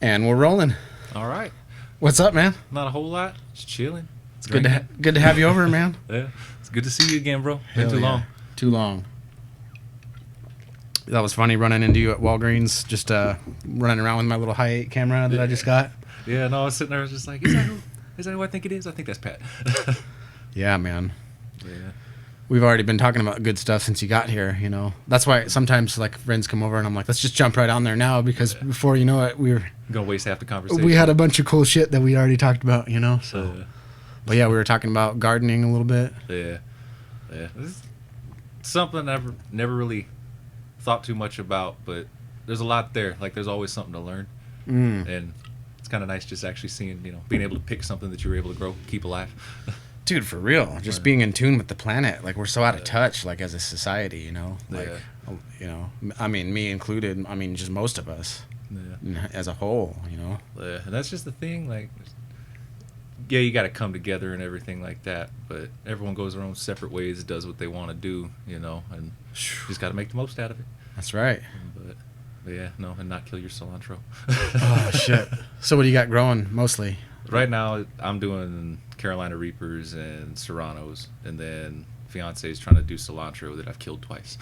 And we're rolling. All right. What's up, man? Not a whole lot. Just chilling. It's good to have you over, man. Yeah. It's good to see you again, bro. Been too long. Too long. That was funny running into you at Walgreens, just running around with my little high 8 camera that I just got. Yeah, no, I was sitting there, I was just like, is that who I think it is? I think that's Pat. Yeah, man. Yeah. We've already been talking about good stuff since you got here, you know. That's why sometimes like friends come over and I'm like, let's just jump right on there now because before you know it, we're gonna waste half the conversation. We had a bunch of cool shit that we already talked about, you know. So, but yeah, we were talking about gardening a little bit. Yeah, yeah. This is something I've never really thought too much about, but there's a lot there. Like there's always something to learn, and it's kind of nice just actually seeing, you know, being able to pick something that you were able to grow, keep alive. Dude, for real, just being in tune with the planet. Like we're so out of touch, like as a society, you know. Like, you know, I mean, me included. I mean, just most of us, as a whole, you know. Yeah, and that's just the thing. Like, yeah, you got to come together and everything like that, but everyone goes their own separate ways, does what they want to do, you know, and you just got to make the most out of it. That's right. But yeah, no, and not kill your cilantro. Oh shit! So what do you got growing mostly? Right now, I'm doing Carolina Reapers and Serranos, and then fiance's trying to do cilantro that I've killed twice.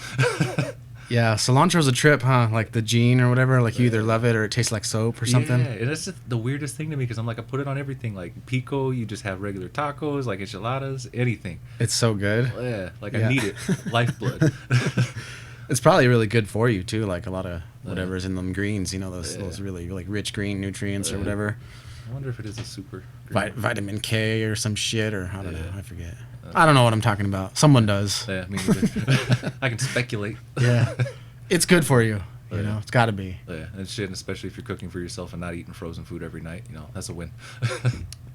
Yeah, cilantro's a trip, huh? Like the gene or whatever. Like you either love it or it tastes like soap or something. Yeah, and it's just the weirdest thing to me because I'm like, I put it on everything. Like pico, you just have regular tacos, like enchiladas, anything. It's so good. Yeah, like I need it. Lifeblood. It's probably really good for you too. Like a lot of whatever's in them greens, you know, those really like rich green nutrients or whatever. I wonder if it is a super vitamin K or some shit, or I don't know. I forget. I don't know what I'm talking about. Someone does. Yeah, me neither. I can speculate. Yeah, it's good for you. You know, it's got to be. Yeah, and shit, especially if you're cooking for yourself and not eating frozen food every night. You know, that's a win.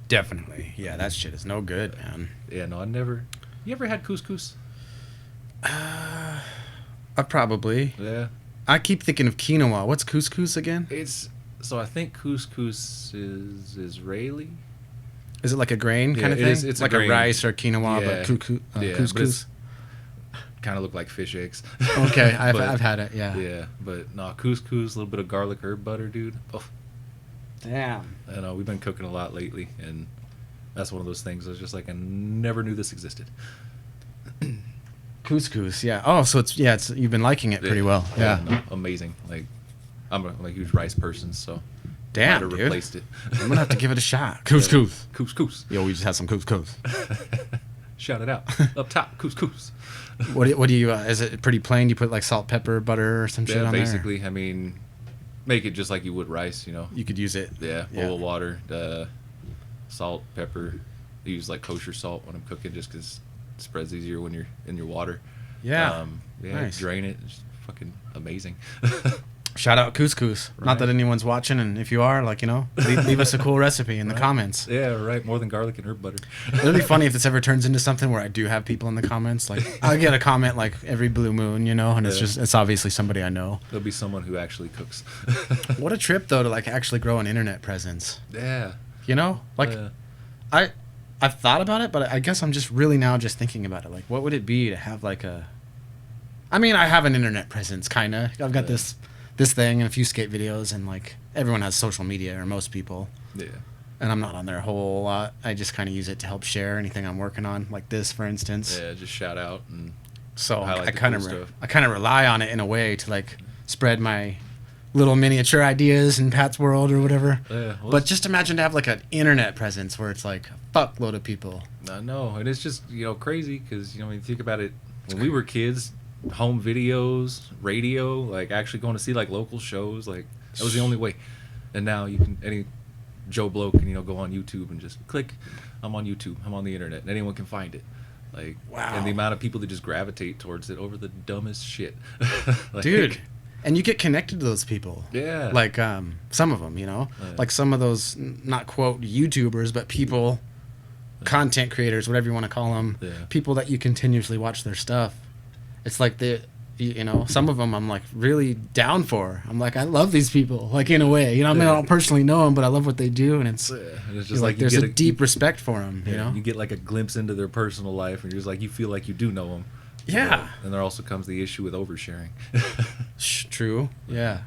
Definitely. Yeah, that shit is no good, man. Yeah, no, I never. You ever had couscous? Probably. Yeah. I keep thinking of quinoa. What's couscous again? So I think couscous is Israeli. Is it like a grain kind of thing? It's like a rice or quinoa, but couscous. Kind of look like fish eggs. Okay, I've had it. Yeah. Yeah, but no, couscous, a little bit of garlic herb butter, dude. Oh. Damn. I know we've been cooking a lot lately, and that's one of those things. I was just like, I never knew this existed. Couscous, yeah. Oh, so it's you've been liking it pretty well. Yeah. No, amazing. Like I'm a huge rice person, so damn, dude. Replaced it. I'm gonna have to give it a shot. Couscous. Couscous. Yo, we just had some couscous. Shout it out. Up top, couscous. What do you is it pretty plain? Do you put like salt, pepper, butter or some shit on basically, there? I mean, make it just like you would rice, you know. You could use it. Yeah, bowl of water, salt, pepper. I use like kosher salt when I'm cooking just because it spreads easier when you're in your water. Yeah. Nice. Drain it. It's fucking amazing. Shout out couscous. Right. Not that anyone's watching, and if you are, like, you know, leave us a cool recipe in the comments. Yeah, right. More than garlic and herb butter. It'll be funny if this ever turns into something where I do have people in the comments. Like, I'll get a comment like every blue moon, you know, and it's obviously somebody I know. There'll be someone who actually cooks. What a trip, though, to like actually grow an internet presence. Yeah. You know, like, I've thought about it, but I guess I'm just really now just thinking about it. Like, what would it be to have like I mean, I have an internet presence, kind of. I've got this thing and a few skate videos, and like everyone has social media, or most people. Yeah. And I'm not on there a whole lot. I just kind of use it to help share anything I'm working on, like this, for instance. Yeah, just shout out and. So I kind of rely on it in a way to like spread my little miniature ideas in Pat's world or whatever. Yeah, well, but just imagine to have like an internet presence where it's like a fuckload of people. I know, and it's just, you know, crazy because, you know, when you think about it, when we were kids, home videos, radio, like actually going to see like local shows, like that was the only way. And now you can, any Joe Blow can, you know, go on YouTube and just click, I'm on YouTube, I'm on the internet, and anyone can find it. Like, wow. And the amount of people that just gravitate towards it over the dumbest shit. Like, dude. And you get connected to those people. Yeah. Like some of them, you know, like some of those, not quote YouTubers, but people, content creators, whatever you want to call them, people that you continuously watch their stuff. It's like you know, some of them I'm like really down for. I'm like, I love these people, like in a way, you know. I mean, I don't personally know them, but I love what they do, and it's just like there's a deep respect for them. You know, you get like a glimpse into their personal life, and you're just like, you feel like you do know them. Yeah. And there also comes the issue with oversharing. True. Yeah.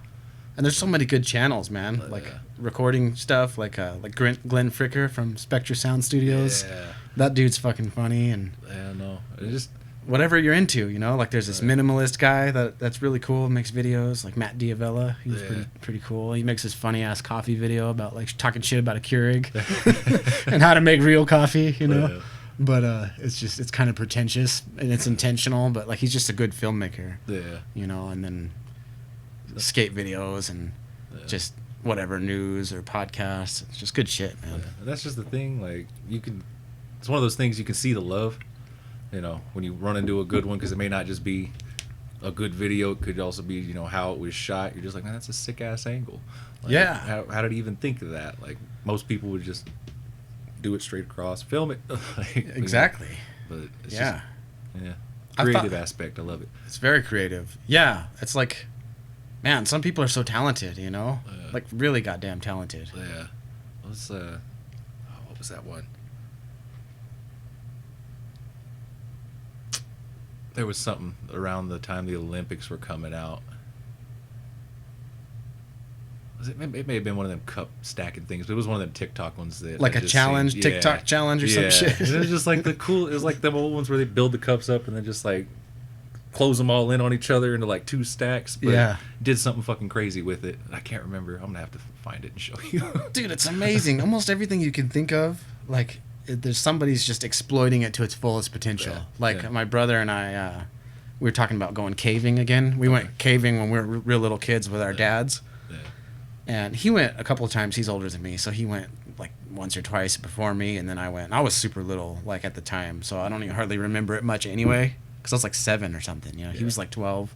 And there's so many good channels, man. Like recording stuff, like Glenn Fricker from Spectre Sound Studios. Yeah. That dude's fucking funny, and No, it just whatever you're into, you know. Like there's this minimalist guy that's really cool, makes videos, like Matt Diavella. He's pretty cool. He makes this funny ass coffee video about like talking shit about a Keurig and how to make real coffee, you know. But it's kind of pretentious and it's intentional, but like he's just a good filmmaker. Yeah. You know, and then skate videos and just whatever news or podcasts. It's just good shit, man. Yeah. And that's just the thing. Like it's one of those things you can see the love. You know, when you run into a good one, because it may not just be a good video, it could also be, you know, how it was shot. You're just like, man, that's a sick ass angle. Like, how did he even think of that? Like most people would just do it straight across, film it. Like, exactly. You know, but it's just, creative aspect. I love it. It's very creative. Yeah, it's like, man, some people are so talented, you know, like really goddamn talented. Yeah. Let's what was that one? There was something around the time the Olympics were coming out. It may have been one of them cup stacking things, but it was one of them TikTok ones that like a challenge, TikTok challenge or some shit. It was just like it was like them old ones where they build the cups up and then just like close them all in on each other into like 2 stacks. But did something fucking crazy with it. I can't remember. I'm gonna have to find it and show you. Dude, it's amazing. Almost everything you can think of, like there's somebody's just exploiting it to its fullest potential. My brother and I, we were talking about going caving again. We went caving when we were real little kids with our dads. And he went a couple of times. He's older than me, so he went like once or twice before me, and then I went. I was super little, like at the time, so I don't even hardly remember it much anyway, because I was like 7 or something. You know, he was like 12.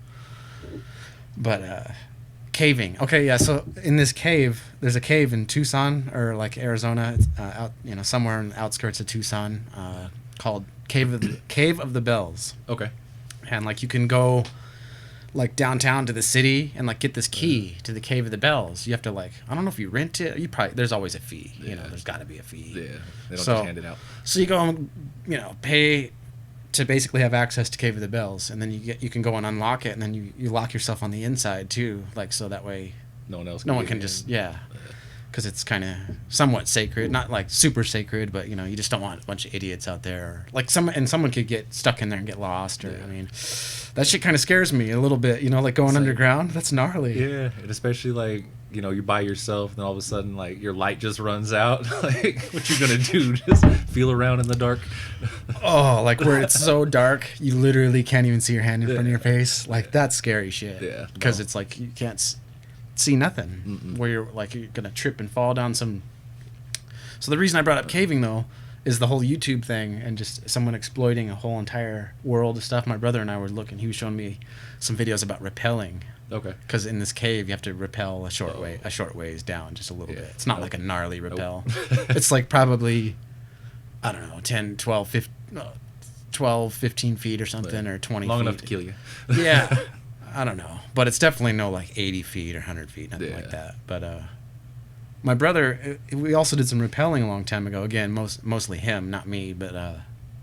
But caving. Okay, yeah. So in this cave, there's a cave in Tucson or like Arizona, out somewhere in the outskirts of Tucson, called Cave of the Bells. Okay. And like you can go like downtown to the city and like get this key to the Cave of the Bells. You have to like, I don't know if you rent it. There's always a fee. You know, there's got to be a fee. Yeah, they don't just hand it out. So you go and pay to basically have access to Cave of the Bells, and then you can go and unlock it, and then you lock yourself on the inside too, like so that way no one can just because it's kind of somewhat sacred, not like super sacred, but you just don't want a bunch of idiots out there, or like someone could get stuck in there and get lost, or I mean, that shit kind of scares me a little bit, like going underground. That's gnarly. Yeah, and especially like you're by yourself, and all of a sudden like your light just runs out. Like what you gonna do? Just feel around in the dark? Oh, like where it's so dark you literally can't even see your hand in front of your face. Like that's scary shit. Yeah, because it's like you can't see nothing. Where you're gonna trip and fall down some. So the reason I brought up caving though is the whole YouTube thing and just someone exploiting a whole entire world of stuff. My brother and I were looking. He was showing me some videos about repelling. Okay. Because in this cave you have to rappel a short ways down, just a little bit. It's not like a gnarly rappel. It's like probably, I don't know, 10, 12, 15 feet or something, or 20 feet. Long enough to kill you. Yeah. I don't know. But it's definitely no like 80 feet or 100 feet, nothing like that. But my brother, we also did some rappelling a long time ago. Again, mostly him, not me, but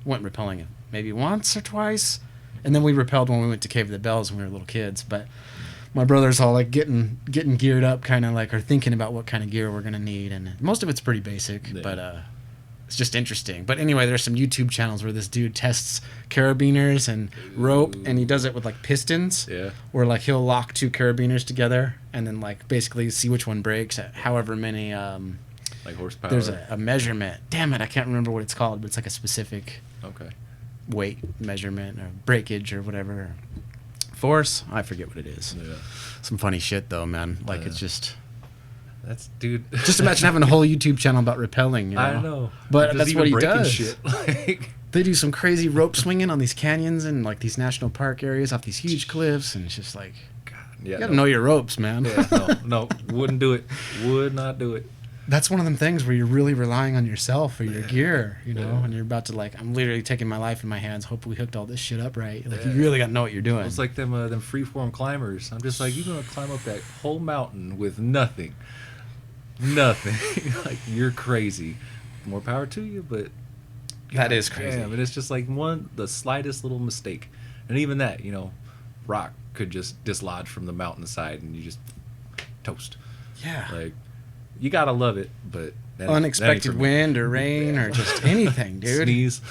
went rappelling maybe once or twice. And then we rappelled when we went to Cave of the Bells when we were little kids. But my brother's all like getting geared up, kind of like, or thinking about what kind of gear we're going to need. And most of it's pretty basic, but it's just interesting. But anyway, there's some YouTube channels where this dude tests carabiners and rope, and he does it with like pistons. Yeah. Where like he'll lock 2 carabiners together and then like basically see which one breaks at however many like horsepower. There's a measurement. Damn it, I can't remember what it's called, but it's like a specific weight measurement or breakage or whatever. Force? I forget what it is. Yeah. Some funny shit though, man. Like it's just That's dude. Just imagine having a whole YouTube channel about rappelling. I know, but that's what he does. Shit. Like, they do some crazy rope swinging on these canyons and like these national park areas off these huge cliffs, and it's just like, God, you gotta know your ropes, man. Yeah, no, wouldn't do it. Would not do it. That's one of them things where you're really relying on yourself or your gear, and you're about to like, I'm literally taking my life in my hands. Hope we hooked all this shit up right. Like you really got to know what you're doing. It's like them freeform climbers. I'm just like, you're gonna climb up that whole mountain with nothing. Like you're crazy. More power to you, but that is crazy. Yeah, but it's just like the slightest little mistake, and even that, rock could just dislodge from the mountainside, and you just toast. Yeah. Like, you gotta love it, but unexpected wind or rain or just anything, dude. Sneeze.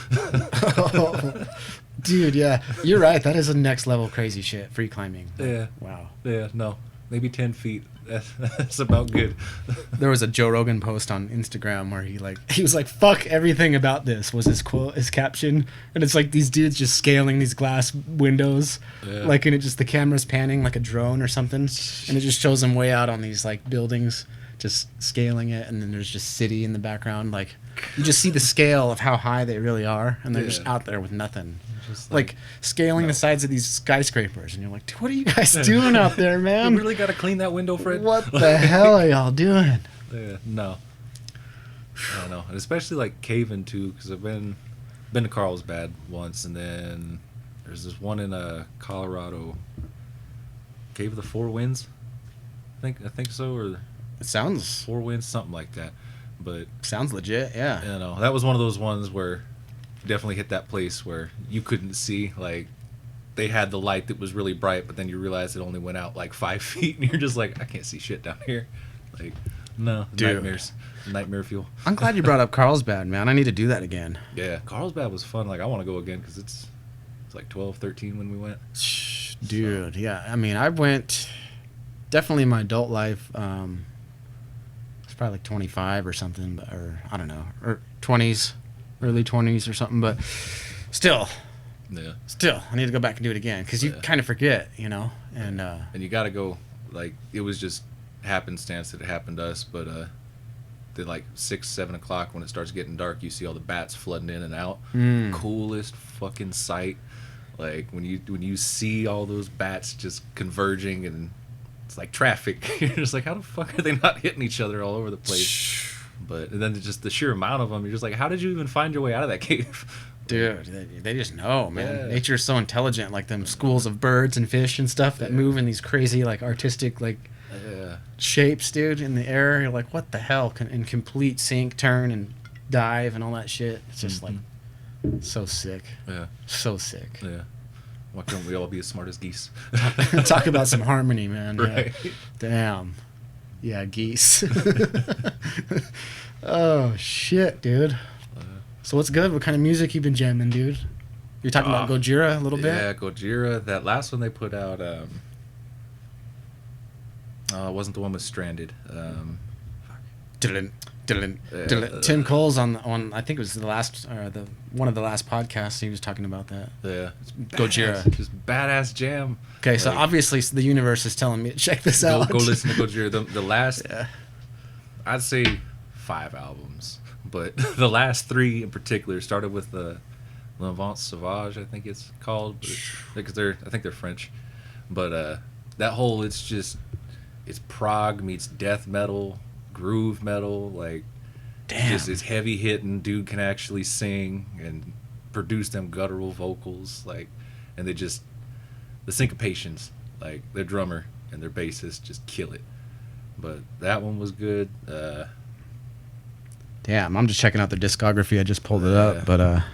Dude, yeah, you're right. That is a next level crazy shit. Free climbing. Yeah. Wow. Yeah. No. Maybe 10 feet. That's about good. There was a Joe Rogan post on Instagram where he was like, "Fuck everything about this," was his quote, his caption, and it's like these dudes just scaling these glass windows, like, and it just the camera's panning like a drone or something, and it just shows them way out on these like buildings, just scaling it, and then there's just city in the background. Like, you just see the scale of how high they really are, and they're just out there with nothing. Just like scaling the sides of these skyscrapers, and you're like, what are you guys doing out there, man? You really got to clean that window, Fred. What the hell are y'all doing? Yeah, no. I don't know. And especially like caving too, because I've been to Carlsbad once, and then there's this one in Colorado, Cave of the Four Winds. I think so, or it sounds Four Winds, something like that. But sounds legit, yeah. You know, that was one of those ones where definitely hit that place where you couldn't see. Like, they had the light that was really bright, but then you realize it only went out like 5 feet, and you're just like, I can't see shit down here. Like, no, dude. Nightmare fuel. I'm glad you brought up Carlsbad, man. I need to do that again. Yeah, Carlsbad was fun. Like, I want to go again because it's like 12, 13 when we went. Dude, yeah. I mean, I went definitely in my adult life. It's probably like 25 or something, or I don't know, or 20s. Early 20s or something, but still, I need to go back and do it again because you kind of forget, you know, and you got to go. Like, it was just happenstance that it happened to us, but then like 6, 7 o'clock when it starts getting dark, you see all the bats flooding in and out. Coolest fucking sight. Like, when you see all those bats just converging, and it's like traffic. You're just like, how the fuck are they not hitting each other all over the place? But and then just the sheer amount of them, you're just like, how did you even find your way out of that cave? Dude, they just know, man. Yeah. Nature's so intelligent, like them schools of birds and fish and stuff that move in these crazy, like, artistic, like, shapes, dude, in the air. You're like, what the hell? In complete sync, turn and dive and all that shit. It's just like so sick. Yeah. So sick. Yeah. Why can't we all be as smart as geese? Talk about some harmony, man. Right. Yeah. Damn. Yeah, geese. Oh, shit, dude. So what's good? What kind of music you been jamming, dude? You're talking about Gojira a little bit? Yeah, Gojira. That last one they put out, it wasn't the one with Stranded. Tim Cole's on I think it was the last, one of the last podcasts, he was talking about that. Yeah. Gojira. Just badass jam. Okay, so obviously the universe is telling me to check this out. Go listen to Gojira. The last, I'd say 5 albums, but the last 3 in particular started with the L'Enfant Sauvage, I think it's called, because I think they're French, but that whole it's prog meets death metal, groove metal, like, just it's heavy hitting. Dude can actually sing and produce them guttural vocals, like, and the syncopations, like, their drummer and their bassist just kill it. But that one was good. Damn, I'm just checking out their discography. I just pulled it up, but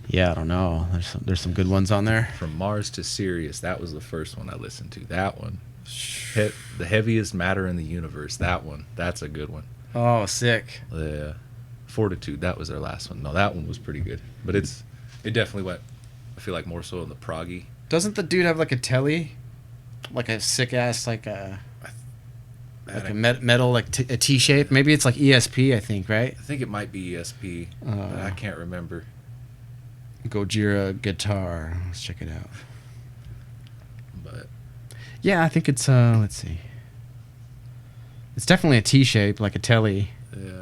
yeah, I don't know. There's some good ones on there. From Mars to Sirius, that was the first one I listened to. That one, the heaviest matter in the universe. That's a good one. Oh, sick. Yeah, Fortitude. That was their last one. No, that one was pretty good. But it definitely went. I feel like more so in the proggy. Doesn't the dude have like a telly, like a sick ass like a metal, like a T shape? Maybe it's like ESP, I think, right? I think it might be ESP, but I can't remember. Gojira guitar. Let's check it out. But yeah, I think it's let's see. It's definitely a T shape, like a telly,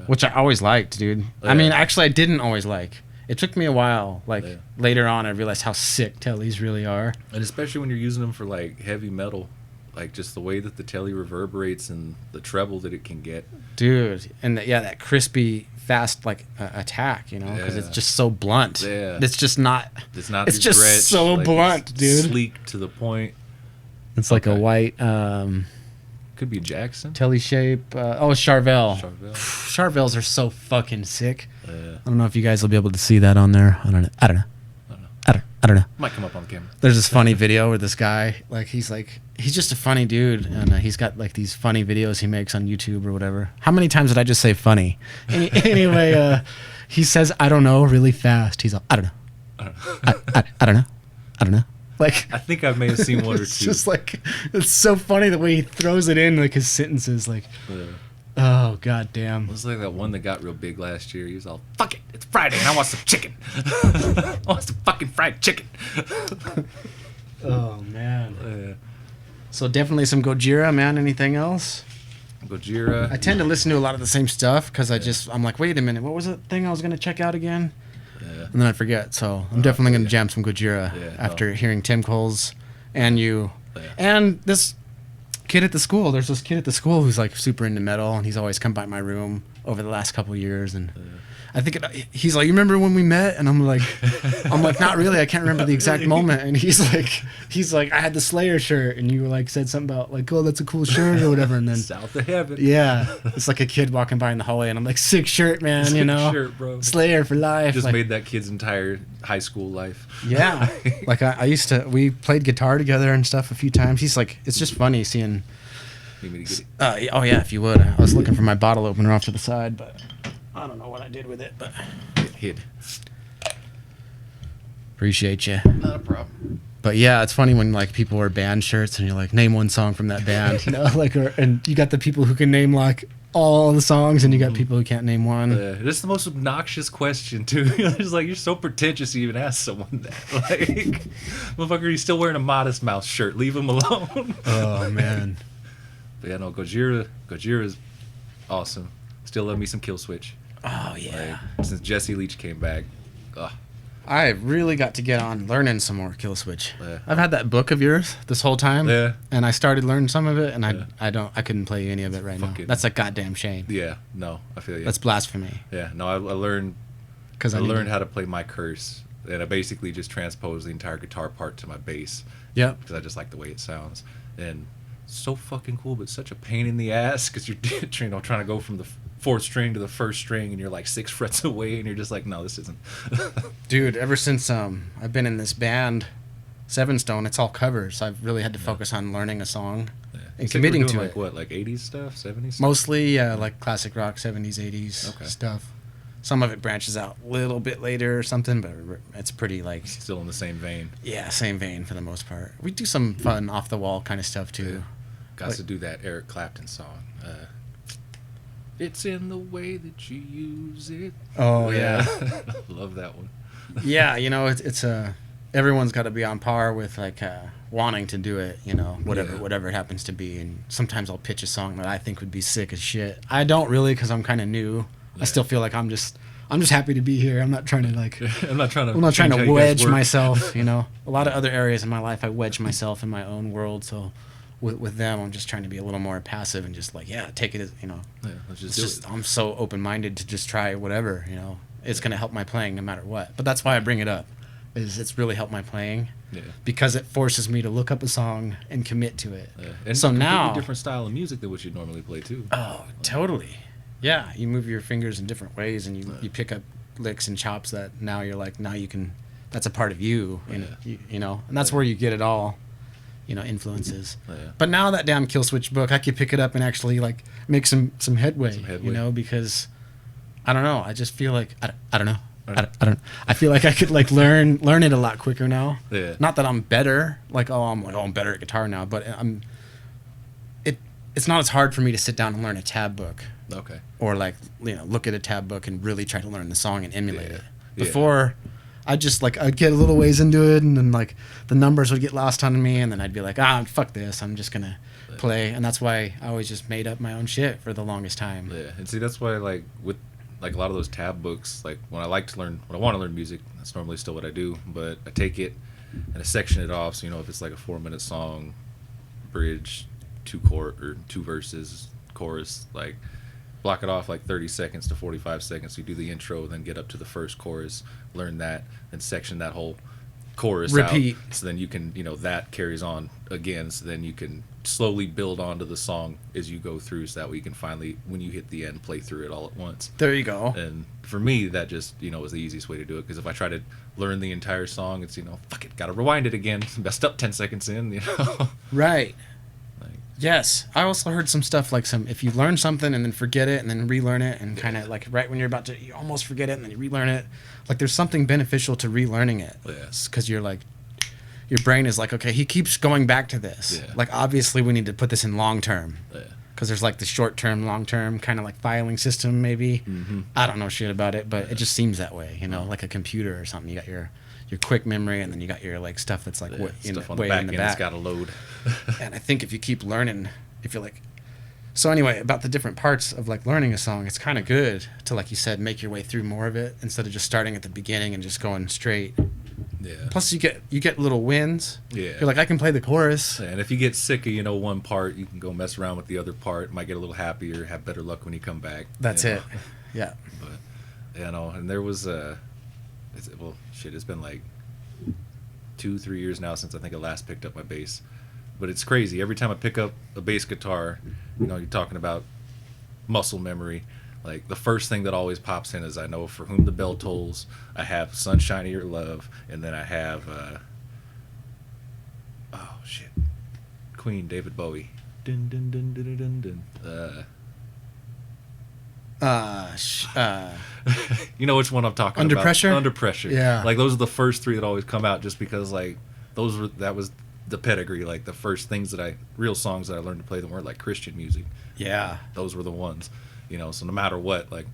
which I always liked, dude. I mean, actually, I didn't always like. It took me a while. Like later on, I realized how sick tellies really are. And especially when you're using them for like heavy metal, like just the way that the telly reverberates and the treble that it can get, dude. And that crispy, fast like attack, you know, because it's just so blunt. Yeah, it's just not. It's just stretched, so like, blunt, dude. Sleek to the point. It's like a white. Could be Jackson. Telly shape. Charvel. Charvels are so fucking sick. I don't know if you guys will be able to see that on there. I don't know. I don't know. Might come up on the camera. There's this funny video where this guy, he's just a funny dude, and he's got like these funny videos he makes on YouTube or whatever. How many times did I just say funny? Anyway, he says I don't know really fast. He's all, I don't know. I don't know. I don't know. Like, I think I may have seen one or two. It's just like, it's so funny the way he throws it in, like his sentences, like, oh god damn. It was like that one that got real big last year. He was all, fuck it, it's Friday and I want some chicken. I want some fucking fried chicken. Oh man. So definitely some Gojira, man. Anything else? Gojira. I tend to listen to a lot of the same stuff because I'm like, wait a minute, what was the thing I was gonna check out again? And then I forget, so I'm definitely going to jam some Gojira after hearing Tim Cole's and you. And this kid at the school, there's this kid at the school who's like super into metal, and he's always come by my room over the last couple of years, and I think he's like, you remember when we met? And I'm like, not really, I can't remember the exact moment. And he's like, I had the Slayer shirt, and you like said something about like, oh, that's a cool shirt or whatever, and then South of Heaven. Yeah, it's like a kid walking by in the hallway, and I'm like, sick shirt, man, you know, shirt, bro. Slayer for life. Just like, made that kid's entire high school life. Yeah, like we played guitar together and stuff a few times. He's like, it's just funny seeing. Need me to get it? Oh yeah, if you would. I was looking for my bottle opener off to the side, but I don't know what I did with it, but hit. Appreciate you. Not a problem. But yeah, it's funny when like people wear band shirts and you're like, name one song from that band, you know, like, and you got the people who can name like all the songs, and you got people who can't name one. This is the most obnoxious question too. It's like, you're so pretentious to even ask someone that. Like, motherfucker, he's still wearing a Modest Mouse shirt. Leave him alone. Oh man. But yeah, no, Gojira is awesome. Still love me some Killingswitch. Oh yeah. Like, since Jesse Leach came back, I really got to get on learning some more Killingswitch. I've had that book of yours this whole time, and I started learning some of it, and I couldn't play any of it right now. That's a goddamn shame. Yeah, no, I feel you. That's blasphemy. Yeah, no, I learned how to play my curse, and I basically just transposed the entire guitar part to my bass. Yeah, because I just like the way it sounds, and so fucking cool, but such a pain in the ass because you're trying to go from the fourth string to the first string, and you're like 6 frets away, and you're just like, no, this isn't. Dude, ever since I've been in this band, Seven Stone, it's all covers. I've really had to focus on learning a song and committing to it. Like 80s stuff, 70s stuff? Mostly, like classic rock, 70s, 80s stuff. Some of it branches out a little bit later or something, but it's pretty like still in the same vein. Yeah, same vein for the most part. We do some fun off the wall kind of stuff too. Yeah. Got to do that Eric Clapton song. It's in the way that you use it. Oh yeah. Love that one. Yeah, you know, it's everyone's got to be on par with like wanting to do it, you know, whatever it happens to be. And sometimes I'll pitch a song that I think would be sick as shit. I don't really, because I'm kind of new. I still feel like I'm just happy to be here. I'm not trying to like. I'm not trying to wedge myself. You know, a lot of other areas in my life I wedge myself in my own world. So with them, I'm just trying to be a little more passive and just like, take it as, you know. Yeah, let's just do it. I'm so open minded to just try whatever, you know. It's gonna help my playing no matter what. But that's why I bring it up. It's really helped my playing. Yeah. Because it forces me to look up a song and commit to it. Yeah. And so now different style of music than what you normally play too. Oh, totally. Yeah, you move your fingers in different ways, and you pick up licks and chops that now you're like, now you can. That's a part of you, and you know, and that's where you get it all. You know, influences. Yeah. But now that damn Killingswitch book, I could pick it up and actually like make some headway. You know, because I don't know. I just feel like I don't know. I feel like I could like learn it a lot quicker now. Yeah. Not that I'm better. Like I'm better at guitar now, but it's not as hard for me to sit down and learn a tab book. Okay. Or like, you know, look at a tab book and really try to learn the song and emulate it. Before, I'd get a little ways into it, and then like the numbers would get lost on me, and then I'd be like, fuck this, I'm just gonna play. And that's why I always just made up my own shit for the longest time. Yeah, and see, that's why like with like a lot of those tab books, like when I want to learn music, that's normally still what I do, but I take it and I section it off. So, you know, if it's like a 4-minute song, bridge, 2 verses, chorus, like block it off like 30 seconds to 45 seconds. You do the intro, then get up to the first chorus, learn that, then section that whole chorus repeat. out. So then you can, that carries on again. So then you can slowly build onto the song as you go through. So that way you can finally, when you hit the end, play through it all at once. There you go. And for me, that just, was the easiest way to do it. Because if I try to learn the entire song, it's, fuck it, gotta rewind it again. Messed up 10 seconds in, Right. Like, yes. I also heard some stuff like if you learn something and then forget it and then relearn it and kind of like right when you're about to, you almost forget it and then you relearn it. Like there's something beneficial to relearning it. Yes. Because you're like, your brain is like, okay, he keeps going back to this. Yeah. Like obviously we need to put this in long term. Yeah. Because there's like the short term, long term kind of like filing system maybe. Mm-hmm. I don't know shit about it, but it just seems that way. Like a computer or something. You got your quick memory and then you got your like stuff that's like stuff on way the back in the end. back. It's got to load. And I think if you keep learning, if you're like, so anyway, about the different parts of like learning a song, it's kind of good to, like you said, make your way through more of it instead of just starting at the beginning and just going straight. Yeah. Plus you get little wins. Yeah. You're like, I can play the chorus. And if you get sick of, one part, you can go mess around with the other part. Might get a little happier, have better luck when you come back. That's it. Yeah. But, and there was it's been like 2-3 years now since I think I last picked up my bass. But it's crazy. Every time I pick up a bass guitar, you're talking about muscle memory. Like, the first thing that always pops in is I know For Whom the Bell Tolls, I have Sunshine of Your Love, and then I have, Queen, David Bowie. Dun, dun, dun, dun, dun, dun. You know which one I'm talking Under about? Pressure? Under Pressure. Yeah. Like, those are the first three that always come out just because, like, that was the pedigree. Like, the first real songs that I learned to play that weren't, like, Christian music. Yeah. Those were the ones. So no matter what, like,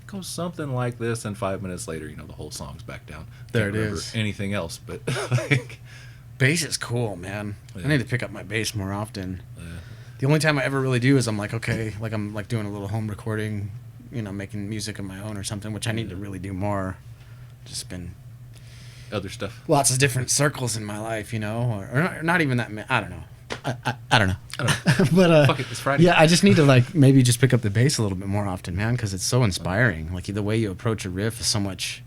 it goes something like this, and 5 minutes later, the whole song's back down. There Can't it remember is. anything else, but like, Bass is cool, man. Yeah. I need to pick up my bass more often. Yeah. The only time I ever really do is I'm like, okay, like I'm like doing a little home recording, making music of my own or something, which I need to really do more. Just been other stuff. lots of different circles in my life, or not even that. I don't know. I don't know. But Fuck it, it's Friday. yeah, I just need to like maybe just pick up the bass a little bit more often, man, because it's so inspiring. Like the way you approach a riff is so much.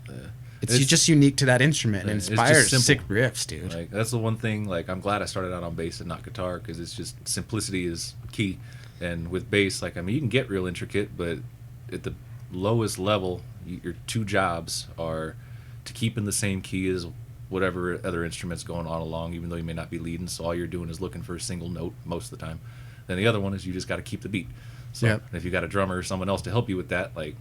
It's just unique to that instrument. It inspires sick riffs, dude. Like, that's the one thing. Like, I'm glad I started out on bass and not guitar, because it's just simplicity is key. And with bass, like, I mean, you can get real intricate, but at the lowest level, your two jobs are to keep in the same key as whatever other instrument's going on along, even though you may not be leading. So all you're doing is looking for a single note most of the time. Then the other one is you just got to keep the beat. So if you got a drummer or someone else to help you with that, like,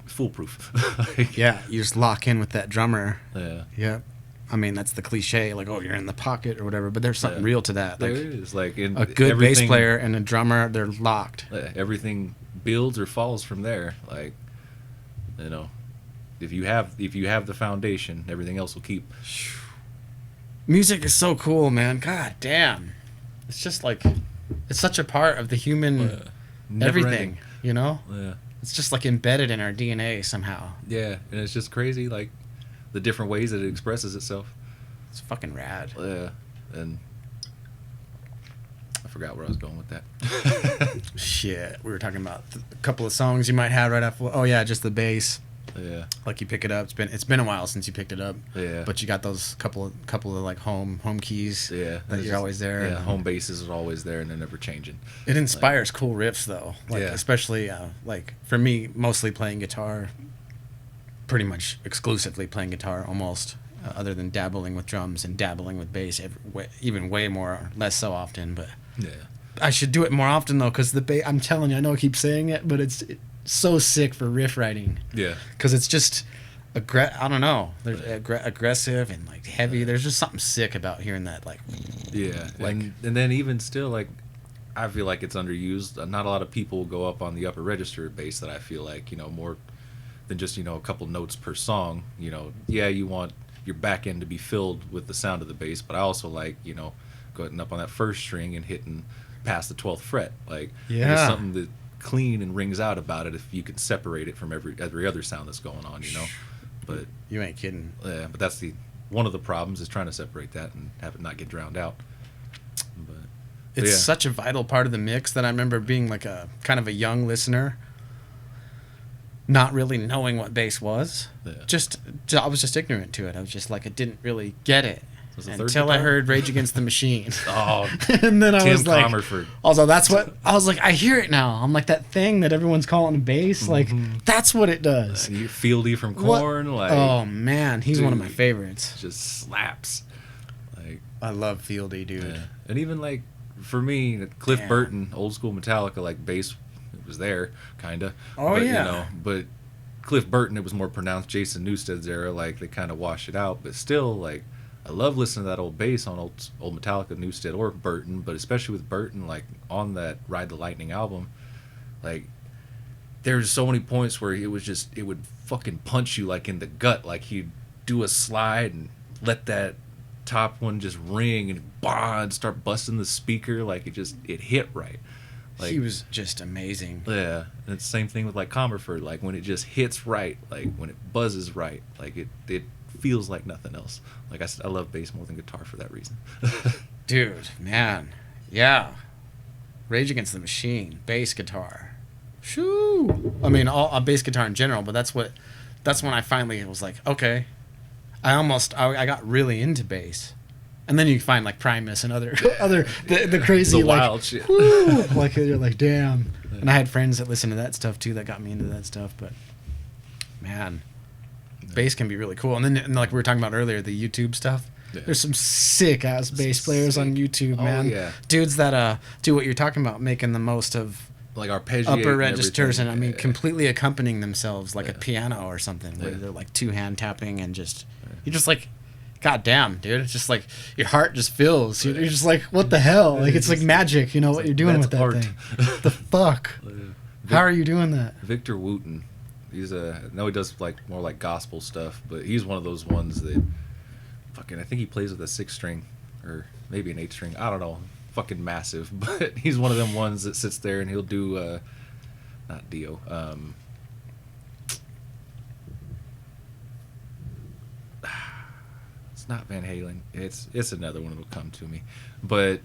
foolproof. Like, yeah, you just lock in with that drummer. Yeah. Yep. I mean, that's the cliche, like, oh, you're in the pocket or whatever, but there's something real to that. There Like, is. Like, in a good bass player and a drummer, they're locked. Everything builds or falls from there. Like, if you have the foundation, everything else will keep. Music is so cool, man. God damn. It's just like, it's such a part of the human everything, Yeah. It's just like embedded in our DNA somehow. Yeah, and it's just crazy, like, the different ways that it expresses itself. It's fucking rad. Yeah, and I forgot where I was going with that. Shit. We were talking about a couple of songs you might have right after. Oh, yeah, just the bass. Yeah. Like you pick it up. It's been a while since you picked it up. Yeah. But you got those couple of like home keys. Yeah. That you're always there. Yeah. Home bases are always there, and they're never changing. It inspires cool riffs though. Like especially like for me, mostly playing guitar. Pretty much exclusively playing guitar, almost. Other than dabbling with drums and dabbling with bass, even way more, less so often. But yeah. I should do it more often though, because the bass. I'm telling you, I know I keep saying it, but it's so sick for riff writing. Yeah. Because it's just, I don't know. There's aggressive and like heavy. There's just something sick about hearing that. Like. Yeah. Like. And then even still, like, I feel like it's underused. Not a lot of people go up on the upper register bass that I feel like, more than just, a couple notes per song. Yeah, you want your back end to be filled with the sound of the bass, but I also like, going up on that first string and hitting past the 12th fret. Like, there's something that clean and rings out about it if you can separate it from every other sound that's going on, But you ain't kidding. Yeah, but that's one of the problems is trying to separate that and have it not get drowned out. But it's such a vital part of the mix that I remember being like a kind of a young listener. not really knowing what bass was. Yeah. I was just ignorant to it. I was just like, I didn't really get it until guitar? I heard Rage Against the Machine. Oh, and then I Tim was like, Comerford. also that's what I was like. I hear it now. I'm like, that thing that everyone's calling bass. Like, that's what it does. You Fieldy from Korn. Like, oh man, he's one of my dude, favorites. just slaps. Like, I love Fieldy, dude. yeah. And even like for me, Cliff Burton, old school Metallica, like bass, it was there, kinda. Oh but, yeah. You know, but Cliff Burton, it was more pronounced. Jason Newsted's era, like they kind of wash it out, but still, like I love listening to that old bass on old Metallica, Newsted or Burton, but especially with Burton, like on that Ride the Lightning album, like there's so many points where it would fucking punch you like in the gut, like he'd do a slide and let that top one just ring and start busting the speaker, like it hit right. Like, he was just amazing. Yeah, and it's the same thing with like Comerford, like when it just hits right, like when it buzzes right, like it feels like nothing else. Like I love bass more than guitar for that reason. Dude, man, yeah. Rage Against the Machine, bass guitar. Shoo! I mean, all bass guitar in general, but that's when I finally was like, okay. I got really into bass. And then you find like Primus and other the crazy the like wild shit. Woo, like you're like, damn. Yeah. And I had friends that listened to that stuff too that got me into that stuff, but man, bass can be really cool. And then and like we were talking about earlier, the YouTube stuff. Yeah. There's some sick ass bass players on YouTube, man. Yeah. Dudes that do what you're talking about, making the most of like arpeggiate upper registers and I mean yeah. completely accompanying themselves like a piano or something, where they're like two hand tapping and just you're just like, God damn, dude. It's just like your heart just fills. You're just like, what the hell? Like it's like magic, you know, what you're doing with that art. Thing. The fuck? How are you doing that? Victor Wooten. He's I know he does like more like gospel stuff, but he's one of those ones that fucking I think he plays with a 6-string or maybe an 8-string. I don't know. Fucking massive. But he's one of them ones that sits there and he'll do not Dio. It's not Van Halen. It's another one that'll come to me. But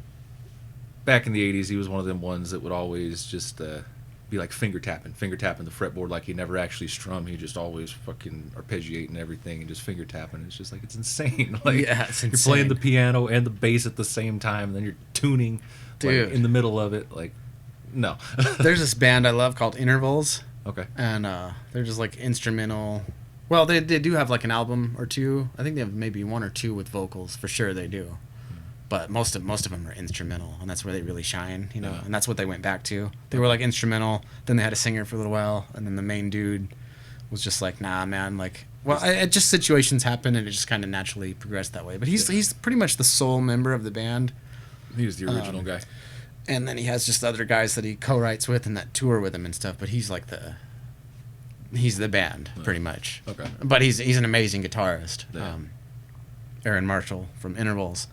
back in the 80s, he was one of them ones that would always just be like finger tapping the fretboard like he never actually strummed. He just always fucking arpeggiating everything and just finger tapping. It's just like, it's insane. Like, yeah, it's insane. You're playing the piano and the bass at the same time, and then you're tuning like, in the middle of it. Like, no. There's this band I love called Intervals. Okay. And they're just like instrumental. Well, they do have like an album or two. I think they have maybe one or two with vocals. For sure they do. But most of them are instrumental, and that's where they really shine, you know. Yeah. And that's what they went back to. They were like instrumental. Then they had a singer for a little while, and then the main dude was just like, nah, man. Like, well, it just situations happen, and it just kind of naturally progressed that way. But he's pretty much the sole member of the band. He was the original guy. And then he has just other guys that he co-writes with and that tour with him and stuff. But he's like he's the band pretty much. Okay. But he's an amazing guitarist. Yeah. Aaron Marshall from Intervals.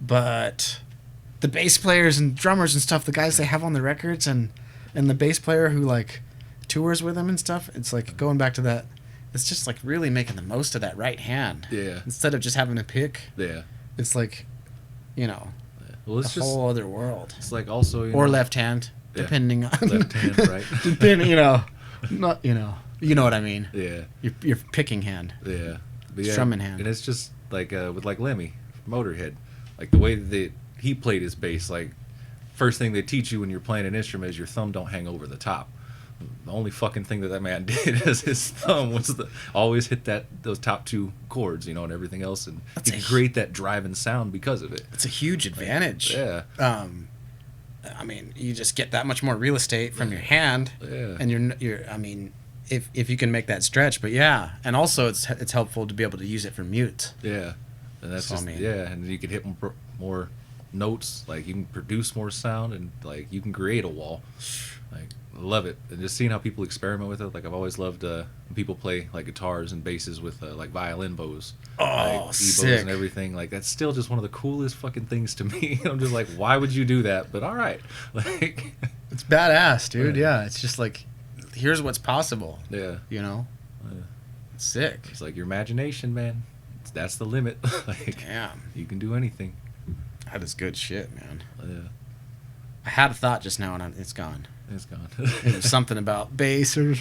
But the bass players and drummers and stuff, the guys they have on the records and the bass player who like tours with them and stuff, it's like going back to that. It's just like really making the most of that right hand. Yeah. Instead of just having to pick. Yeah. It's like, you know, well, it's a whole other world. It's like also or left hand, depending on left hand, right? Depending, you know, not you know what I mean. Yeah. Your picking hand. Yeah. Strumming hand. And it's just like with like Lemmy, Motorhead. Like the way that he played his bass, like first thing they teach you when you're playing an instrument is your thumb don't hang over the top. The only fucking thing that man did is his thumb was always hit those top two chords, you know, and everything else, and you create that driving sound because of it. It's a huge advantage. Yeah. I mean, you just get that much more real estate from your hand, and you're. I mean, if you can make that stretch, but yeah, and also it's helpful to be able to use it for mute. Yeah. And that's and you can hit more notes, like you can produce more sound, and like you can create a wall. Like, I love it. And just seeing how people experiment with it, like I've always loved when people play like guitars and basses with like violin bows, like sick, and everything. Like that's still just one of the coolest fucking things to me. I'm just like, why would you do that? But all right, like it's badass, dude. Yeah, it's just like, here's what's possible. Yeah, you know, it's sick. It's like your imagination, man. That's the limit. Like, damn, you can do anything. That is good shit, man. Yeah. I had a thought just now and it's gone. It's gone. It was something about bass or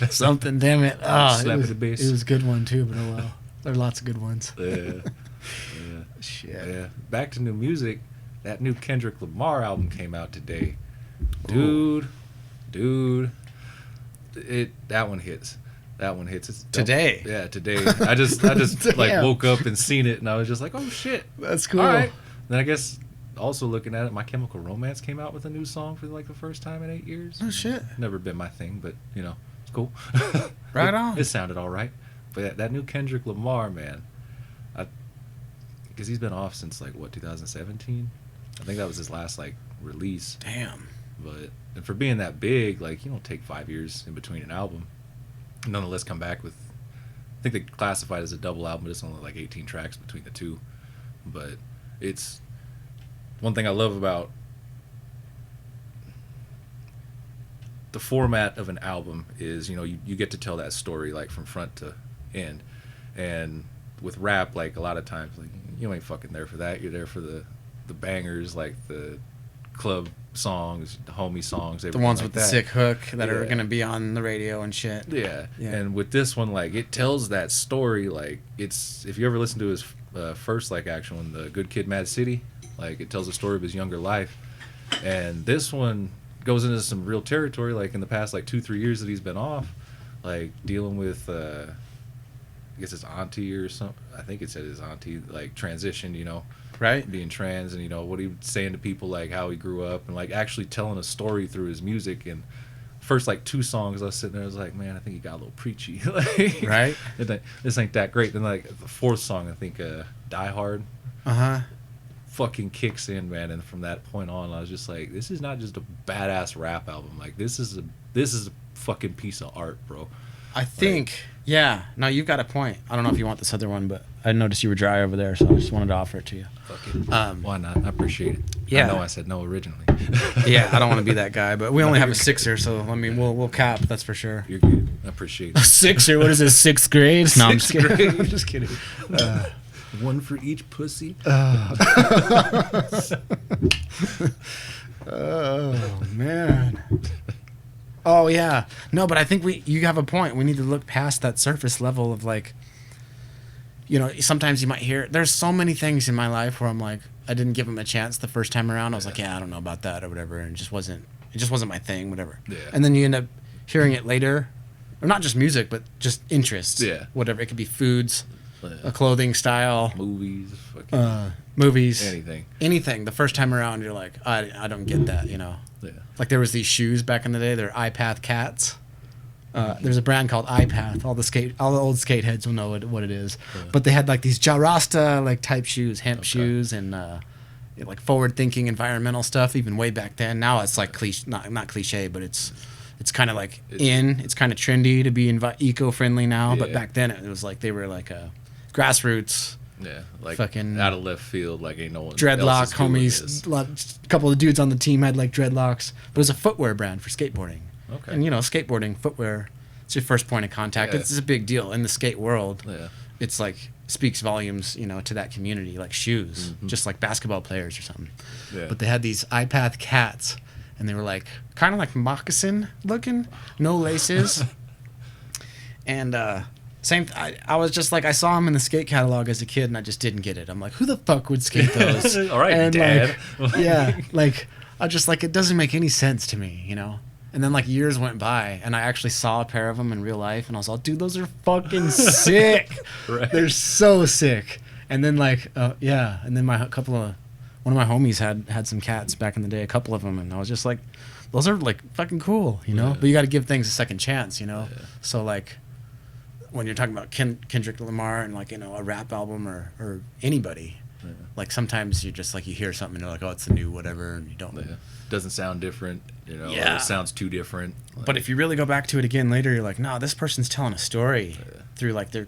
something. Damn it! Oh, the bass. It was a good one too, but oh well. There are lots of good ones. Yeah. Shit. Yeah. Back to new music. That new Kendrick Lamar album came out today. Dude. That one hits. It's today. Yeah, today. I just like woke up and seen it, and I was just like, oh shit, that's cool. All right. Then I guess also looking at it, My Chemical Romance came out with a new song for like the first time in 8 years. Oh shit. Never been my thing, but you know, it's cool. Right on. It sounded all right. But that new Kendrick Lamar, man, because he's been off since like what 2017. I think that was his last like release. Damn. But and for being that big, like you don't take 5 years in between an album. Nonetheless, come back with. I think they classified it as a double album, but it's only like 18 tracks between the two. But it's one thing I love about the format of an album is, you know, you get to tell that story like from front to end. And with rap, like a lot of times, like you ain't fucking there for that. You're there for the bangers, like the club songs, the homie songs, the ones like with that. The sick hook that are gonna be on the radio and shit. Yeah. And with this one, like it tells that story. Like it's, if you ever listen to his first like actual one, The Good Kid, Mad City, like it tells the story of his younger life. And this one goes into some real territory, like in the past like 2-3 years that he's been off, like dealing with I guess his auntie or something. I think it said his auntie like transitioned, you know, right, being trans, and you know what he was saying to people, like how he grew up, and like actually telling a story through his music. And first like 2 songs I was sitting there, I was like, man, I think he got a little preachy. Like, right, this ain't that great. Then like the 4th song, I think Die Hard, fucking kicks in, man. And from that point on, I was just like, this is not just a badass rap album, like this is a fucking piece of art, bro. I think, like, yeah. No, you've got a point. I don't know if you want this other one, but I noticed you were dry over there, so I just wanted to offer it to you. Fuck it. Why not? I appreciate it. Yeah. I know I said no originally. Yeah, I don't want to be that guy, but we only have a 6er, so I mean, we'll cap. That's for sure. You're good. I appreciate it. A 6er? What is this? 6th grade? No, I'm just kidding. I'm just kidding. One for each pussy. Oh man. Oh yeah. No, but I think you have a point. We need to look past that surface level of like, you know, sometimes you might hear, there's so many things in my life where I'm like, I didn't give them a chance the first time around. I was like, yeah, I don't know about that or whatever, and it just wasn't my thing, whatever. Yeah. And then you end up hearing it later, or not just music, but just interests. Yeah. Whatever. It could be foods, a clothing style, movies, anything. The first time around, you're like, I don't get that, you know. Yeah. Like there was these shoes back in the day. They're Ipath Cats. There's a brand called Ipath. All the old skate heads will know what it is. But they had like these Jarrasta like type shoes, hemp shoes, and like forward thinking environmental stuff. Even way back then. Now it's like cliche, not cliche, but it's kind of like it's kind of trendy to be eco friendly now. But back then it was like they were like grassroots. Yeah, like fucking out of left field, like ain't no one. Dreadlock homies. A couple of dudes on the team had like dreadlocks. But it was a footwear brand for skateboarding. Okay. And you know, skateboarding, footwear, it's your first point of contact. Yeah. It's a big deal in the skate world. Yeah. It's like speaks volumes, you know, to that community, like shoes, just like basketball players or something. Yeah. But they had these Ipath Cats, and they were like kind of like moccasin looking, no laces, and I was just like, I saw them in the skate catalog as a kid, and I just didn't get it. I'm like, who the fuck would skate those? All right, and Dad. Like, yeah, like I just like, it doesn't make any sense to me, you know. And then like years went by, and I actually saw a pair of them in real life, and I was all, dude, those are fucking sick. Right. They're so sick. And then like, yeah, and then one of my homies had some cats back in the day, a couple of them, and I was just like, those are like fucking cool, you know. Yeah. But you got to give things a second chance, you know. Yeah. So like, when you're talking about Kendrick Lamar and like, you know, a rap album or anybody, like sometimes you just like, you hear something and you're like, oh, it's the new whatever, and you don't. Yeah. Doesn't sound different, you know. Yeah. Or it sounds too different. Like, but if you really go back to it again later, you're like, no, this person's telling a story through like their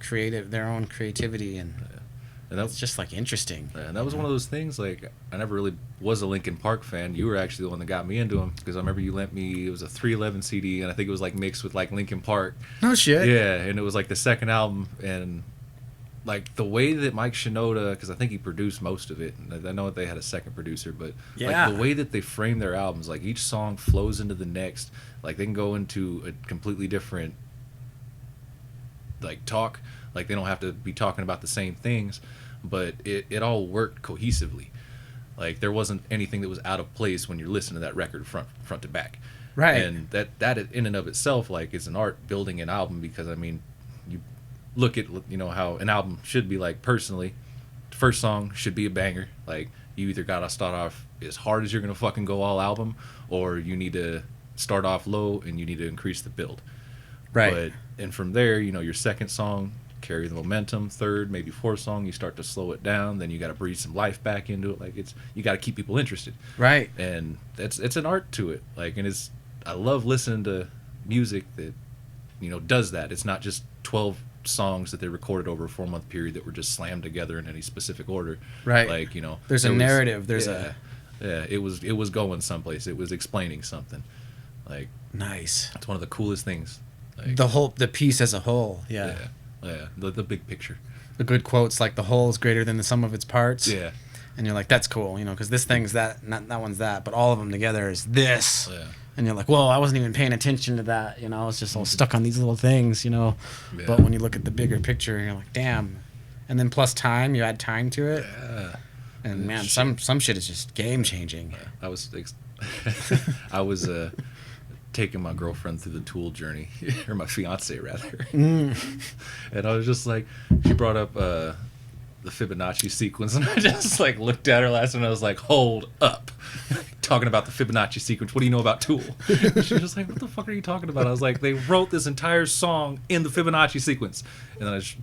own creativity, and that's just like interesting. Yeah, and that was one of those things. Like, I never really was a Linkin Park fan. You were actually the one that got me into them, because I remember you lent me. It was a 311 CD, and I think it was like mixed with like Linkin Park. No shit. Yeah, and it was like the second album, and like the way that Mike Shinoda, because I think he produced most of it, and I know they had a second producer, but like the way that they frame their albums, like each song flows into the next, like they can go into a completely different like talk, like they don't have to be talking about the same things, but it all worked cohesively. Like there wasn't anything that was out of place when you're listening to that record front to back. Right. And that in and of itself, like, is an art building an album, because I mean, you look at, you know, how an album should be. Like, personally, the first song should be a banger. Like, you either gotta start off as hard as you're gonna fucking go all album, or you need to start off low and you need to increase the build. Right. And from there, you know, your second song carry the momentum. Third, maybe fourth song, you start to slow it down. Then you got to breathe some life back into it. Like, you got to keep people interested. Right. And it's an art to it. Like, and I love listening to music that, you know, does that. It's not just 12 songs that they recorded over a 4-month period that were just slammed together in any specific order. Right. Like, you know, there's a narrative. There's it was going someplace. It was explaining something. Like, nice. It's one of the coolest things. Like, the piece as a whole. Yeah. The big picture. The good quotes, like the whole is greater than the sum of its parts. Yeah. And you're like, that's cool, you know, because this thing's that, not that one's that, but all of them together is this. Yeah. And you're like, whoa, I wasn't even paying attention to that, you know, I was just all stuck on these little things, you know. Yeah. But when you look at the bigger picture, you're like, damn. And then plus time, you add time to it. Yeah. And man, some shit is just game changing. I was taking my girlfriend through the Tool journey, or my fiance rather, and I was just like, she brought up the Fibonacci sequence, and I just like looked at her last, and I was like, hold up, talking about the Fibonacci sequence, what do you know about Tool? And she was just like, what the fuck are you talking about? I was like, they wrote this entire song in the Fibonacci sequence. And then I just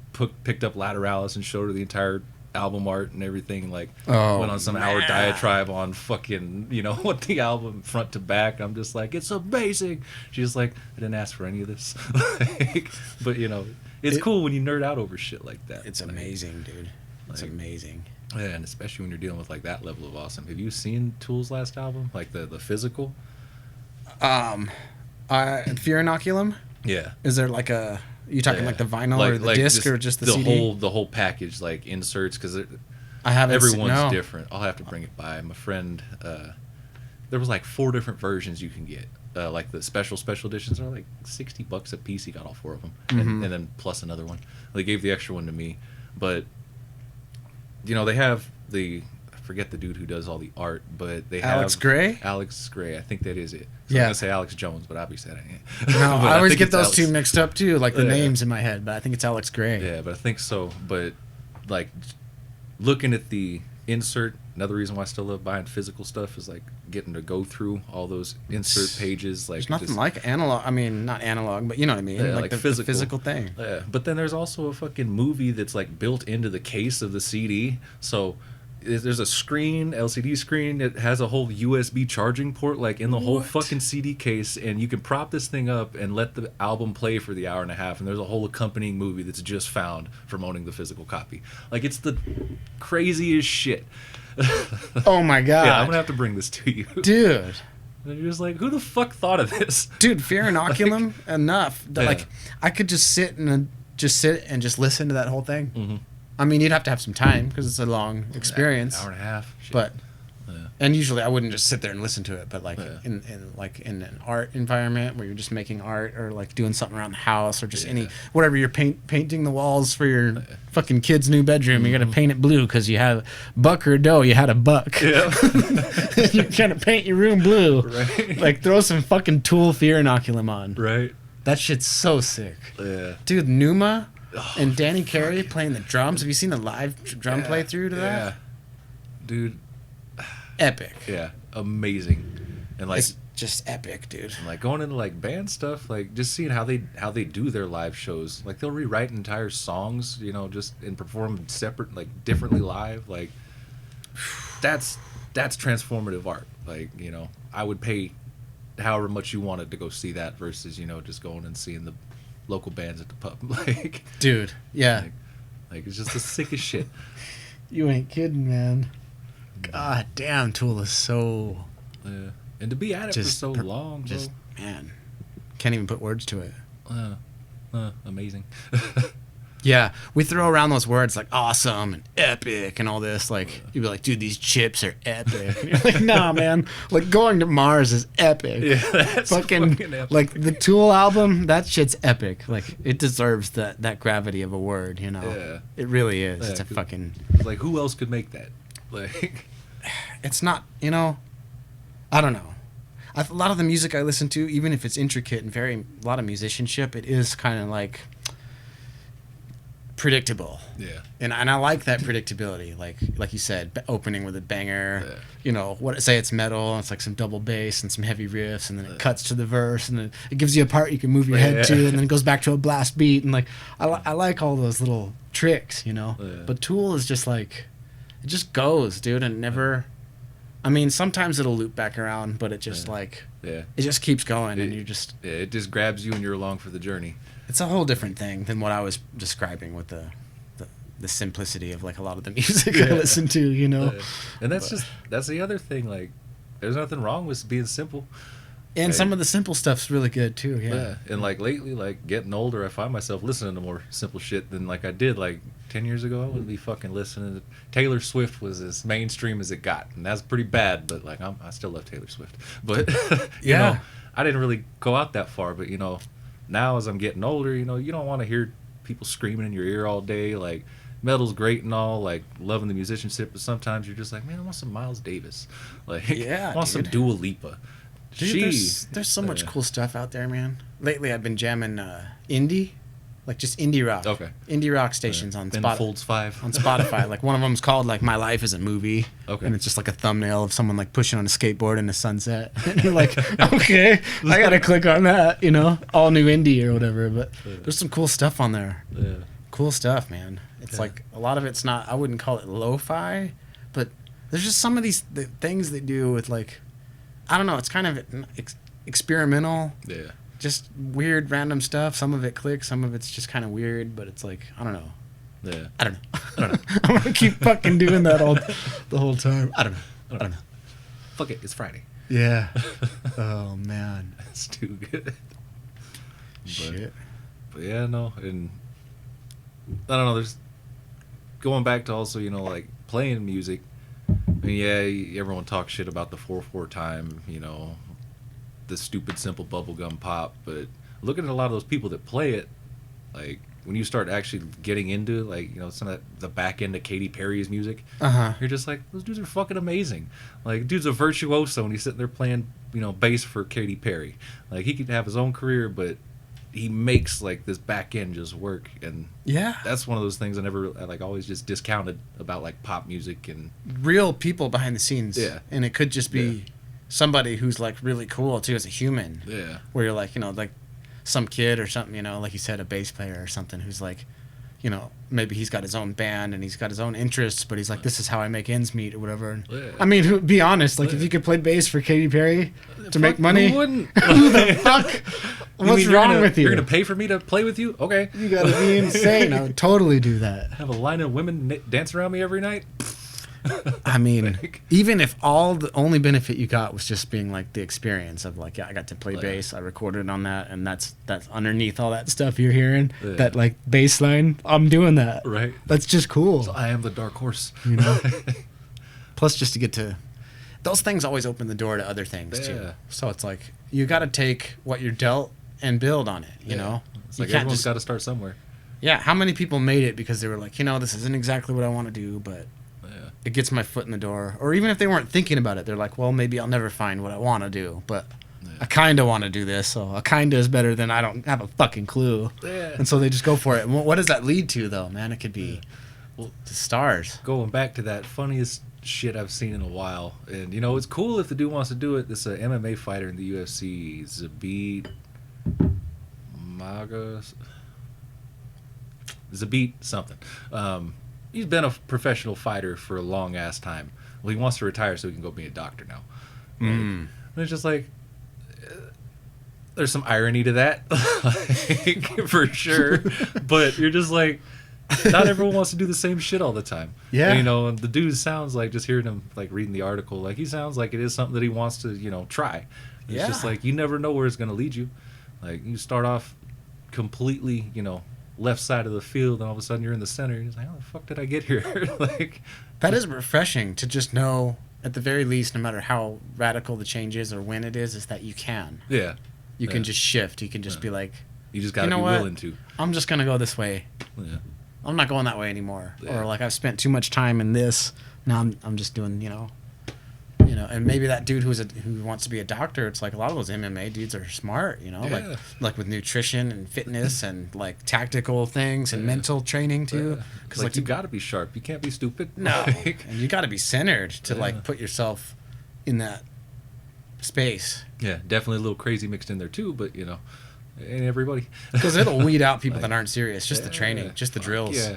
picked up Lateralis and showed her the entire album art and everything, like, went on some hour diatribe on fucking, you know, what the album front to back. I'm just like, it's amazing. She's like, I didn't ask for any of this. Like, but you know, it's cool when you nerd out over shit like that. It's amazing, dude. It's amazing. Yeah, and especially when you're dealing with like that level of awesome. Have you seen Tool's last album, like the physical? Fear Inoculum? Yeah. Is there like a, you talking like the vinyl or the disc, or just the CD? The whole package, like inserts, because I haven't. Everyone's different. I'll have to bring it by. My friend, there was like 4 different versions you can get. Like the special editions are like $60 a piece. He got all 4 of them, and then plus another one. They gave the extra one to me, but you know, they have I forget the dude who does all the art, but they have Alex Gray. I think that is it. So Yeah. I'm gonna say Alex Jones, but obviously that ain't it. No, I always get those Alex. two mixed up too, like the names in my head, but I think it's Alex Gray. Yeah, but I think so. But like looking at the insert, another reason why I still love buying physical stuff is like getting to go through all those insert pages. Like, there's nothing like analog. I mean, not analog, but you know what I mean. Yeah, like the physical thing. Yeah, but then there's also a fucking movie that's like built into the case of the CD. So there's a screen, LCD screen, that has a whole USB charging port like in the whole fucking CD case, and you can prop this thing up and let the album play for the hour and a half, and there's a whole accompanying movie that's just found from owning the physical copy. Like, it's the craziest shit. Oh my god. Yeah, I'm gonna have to bring this to you, dude. And you're just like, who the fuck thought of this? Dude, Fear Inoculum, enough. Yeah. Like, I could just sit and just listen to that whole thing. Mm-hmm. I mean, you'd have to have some time because it's a long experience. Hour and a half. Shit. But Yeah. and usually I wouldn't just sit there and listen to it, but like Yeah. in an art environment where you're just making art or like doing something around the house or just Yeah. whatever, you're painting the walls for your fucking kid's new bedroom. You're gonna paint it blue because you have buck or dough. You had a buck. Yeah. You're gonna paint your room blue. Right. Like, throw some fucking Tool Fear Inoculum on. Right. That shit's so sick. Yeah. Dude, Numa and Danny Carey playing the drums. Have you seen the live drum playthrough to that? Yeah. Dude. Epic. Yeah. Amazing. And like, It's just epic, dude. and like going into like band stuff, like just seeing how they do their live shows. Like, they'll rewrite entire songs, you know, just and perform separate, like differently live. Like, that's transformative art. Like, you know, I would pay however much you wanted to go see that versus, you know, just going and seeing the local bands at the pub. Like, Dude, yeah. like it's just the sickest shit. You ain't kidding, man. God damn, Tool is so... Yeah. And to be at it for so long, bro. Man, can't even put words to it. Amazing. Yeah, we throw around those words like awesome and epic and all this. Like, you'd be like, dude, these chips are epic. And you're like, nah, man. Like, going to Mars is epic. Yeah, that's fucking epic. Like, the Tool album, that shit's epic. Like, it deserves that gravity of a word, you know? Yeah. It really is. Yeah, It's a fucking... Like, who else could make that? Like... It's not, you know... I don't know. A lot of the music I listen to, even if it's intricate and a lot of musicianship, it is kind of like... predictable. Yeah. And I like that predictability, like you said, opening with a banger. Yeah. You know, say it's metal, it's like some double bass and some heavy riffs, and then it cuts to the verse, and then it gives you a part you can move your head to, and then it goes back to a blast beat, and like I like all those little tricks, you know. Yeah. But Tool is just like, it just goes, dude, and never. I mean, sometimes it'll loop back around, but it just it just keeps going, and you just it just grabs you and you're along for the journey. It's a whole different thing than what I was describing with the simplicity of like a lot of the music I listen to, you know. And that's the other thing. Like, there's nothing wrong with being simple. And like, some of the simple stuff's really good too. Yeah. And like lately, like getting older, I find myself listening to more simple shit than like I did like 10 years ago. I would be fucking listening to Taylor Swift was as mainstream as it got, and that's pretty bad. But like I still love Taylor Swift. But you know, I didn't really go out that far. But you know. Now, as I'm getting older, you know, you don't want to hear people screaming in your ear all day. Like, metal's great and all, like, loving the musicianship, but sometimes you're just like, man, I want some Miles Davis. Like, I want some Dua Lipa. Dude, there's so much cool stuff out there, man. Lately, I've been jamming indie, like just indie rock. Okay. Indie rock stations on Spotify. Folds 5. On Spotify. Like, one of them's called, like, My Life is a Movie. Okay. And it's just like a thumbnail of someone, like, pushing on a skateboard in the sunset. And you're like, okay, I gotta click on that, you know? All new indie or whatever. But there's some cool stuff on there. Yeah. Cool stuff, man. It's like, a lot of it's not, I wouldn't call it lo-fi, but there's just some of these things they do with, like, I don't know, it's kind of experimental. Yeah. Just weird, random stuff. Some of it clicks, some of it's just kind of weird, but it's like, I don't know. Yeah. I don't know. I'm gonna keep fucking doing that the whole time. I don't know. Fuck it, it's Friday. Yeah. Oh man. That's too good. Shit. But yeah, no, and I don't know, there's going back to also, you know, like playing music. I mean, yeah, everyone talks shit about the 4/4 time, you know, the stupid simple bubblegum pop, but looking at a lot of those people that play it, like when you start actually getting into like, you know, some of the back end of Katy Perry's music, you're just like, those dudes are fucking amazing. Like, dude's a virtuoso and he's sitting there playing, you know, bass for Katy Perry. Like, he could have his own career, but he makes like this back end just work, and that's one of those things I always just discounted about like pop music and real people behind the scenes. Yeah. And it could just be somebody who's like really cool too as a human. Yeah. Where you're like, you know, like some kid or something, you know, like you said, a bass player or something who's like, you know, maybe he's got his own band and he's got his own interests, but he's like, this is how I make ends meet or whatever. Yeah. I mean, be honest, like if you could play bass for Katy Perry to make money, who wouldn't? Who the fuck? What's wrong with you? You're gonna pay for me to play with you? Okay. You gotta be insane. I would totally do that. Have a line of women dance around me every night? I mean, even if the only benefit you got was just being like the experience of like, yeah, I got to play bass, I recorded on that, and that's underneath all that stuff you're hearing, that like bass line, I'm doing that. Right. That's just cool. So I am the dark horse. You know? Plus, just to get to those things always open the door to other things too. So it's like you got to take what you're dealt and build on it. You know, it's like everyone's got to start somewhere. Yeah. How many people made it because they were like, you know, this isn't exactly what I want to do, but it gets my foot in the door. Or even if they weren't thinking about it, they're like, well, maybe I'll never find what I want to do, but I kind of want to do this, so a kind of is better than I don't have a fucking clue. Yeah. And so they just go for it. And what does that lead to, though, man? It could be the stars. Going back to that funniest shit I've seen in a while, and you know, it's cool if the dude wants to do it. This MMA fighter in the UFC, Zabit something. He's been a professional fighter for a long ass time. Well, he wants to retire so he can go be a doctor now. And it's just like, there's some irony to that, like, for sure. But you're just like, not everyone wants to do the same shit all the time. Yeah. And, you know, and the dude sounds like, just hearing him like reading the article, like he sounds like it is something that he wants to, you know, try. It's just like, you never know where it's going to lead you. Like, you start off completely, you know, left side of the field, and all of a sudden you're in the center. You're just like, how the fuck did I get here? Like, that is refreshing to just know, at the very least, no matter how radical the change is or when it is that you can. Yeah. You can just shift. You can just be like, you just got to be willing to. I'm just going to go this way. Yeah. I'm not going that way anymore. Yeah. Or like, I've spent too much time in this. Now I'm just doing, and maybe that dude who wants to be a doctor, it's like a lot of those MMA dudes are smart, Yeah. like with nutrition and fitness and like tactical things and mental training too. Because like you got to be sharp. You can't be stupid. No, Like, and you got to be centered to like put yourself in that space. Yeah, definitely a little crazy mixed in there too, but ain't everybody. Because it'll weed out people that aren't serious. Just the training, just the drills. Yeah.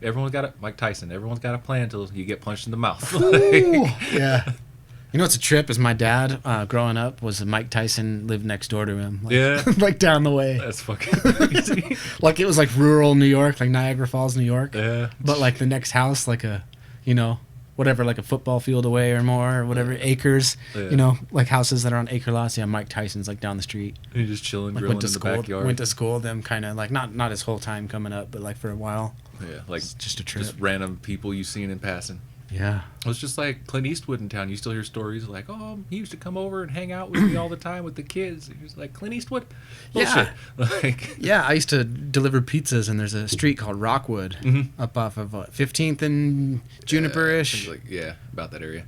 Everyone's got Mike Tyson. Everyone's got a plan until you get punched in the mouth. Ooh, yeah. What's a trip? Is my dad growing up was Mike Tyson lived next door to him. Like, yeah. Like down the way. That's fucking crazy. Like it was like rural New York, like Niagara Falls, New York. Yeah. But like the next house, like a, whatever, like a football field away or more, or whatever, acres. Yeah. Like houses that are on acre lots. Yeah, Mike Tyson's like down the street. You're just chilling, Like grilling in the backyard. Went to school. Them kind of like not his whole time coming up, but like for a while. Yeah, like it's just a trip. Just random people you've seen in passing. Yeah. It was just like Clint Eastwood in town. You still hear stories like, oh, he used to come over and hang out with me all the time with the kids. He was like, Clint Eastwood? Bullshit. Yeah. Like, yeah, I used to deliver pizzas, and there's a street called Rockwood up off of 15th and Juniperish. About that area.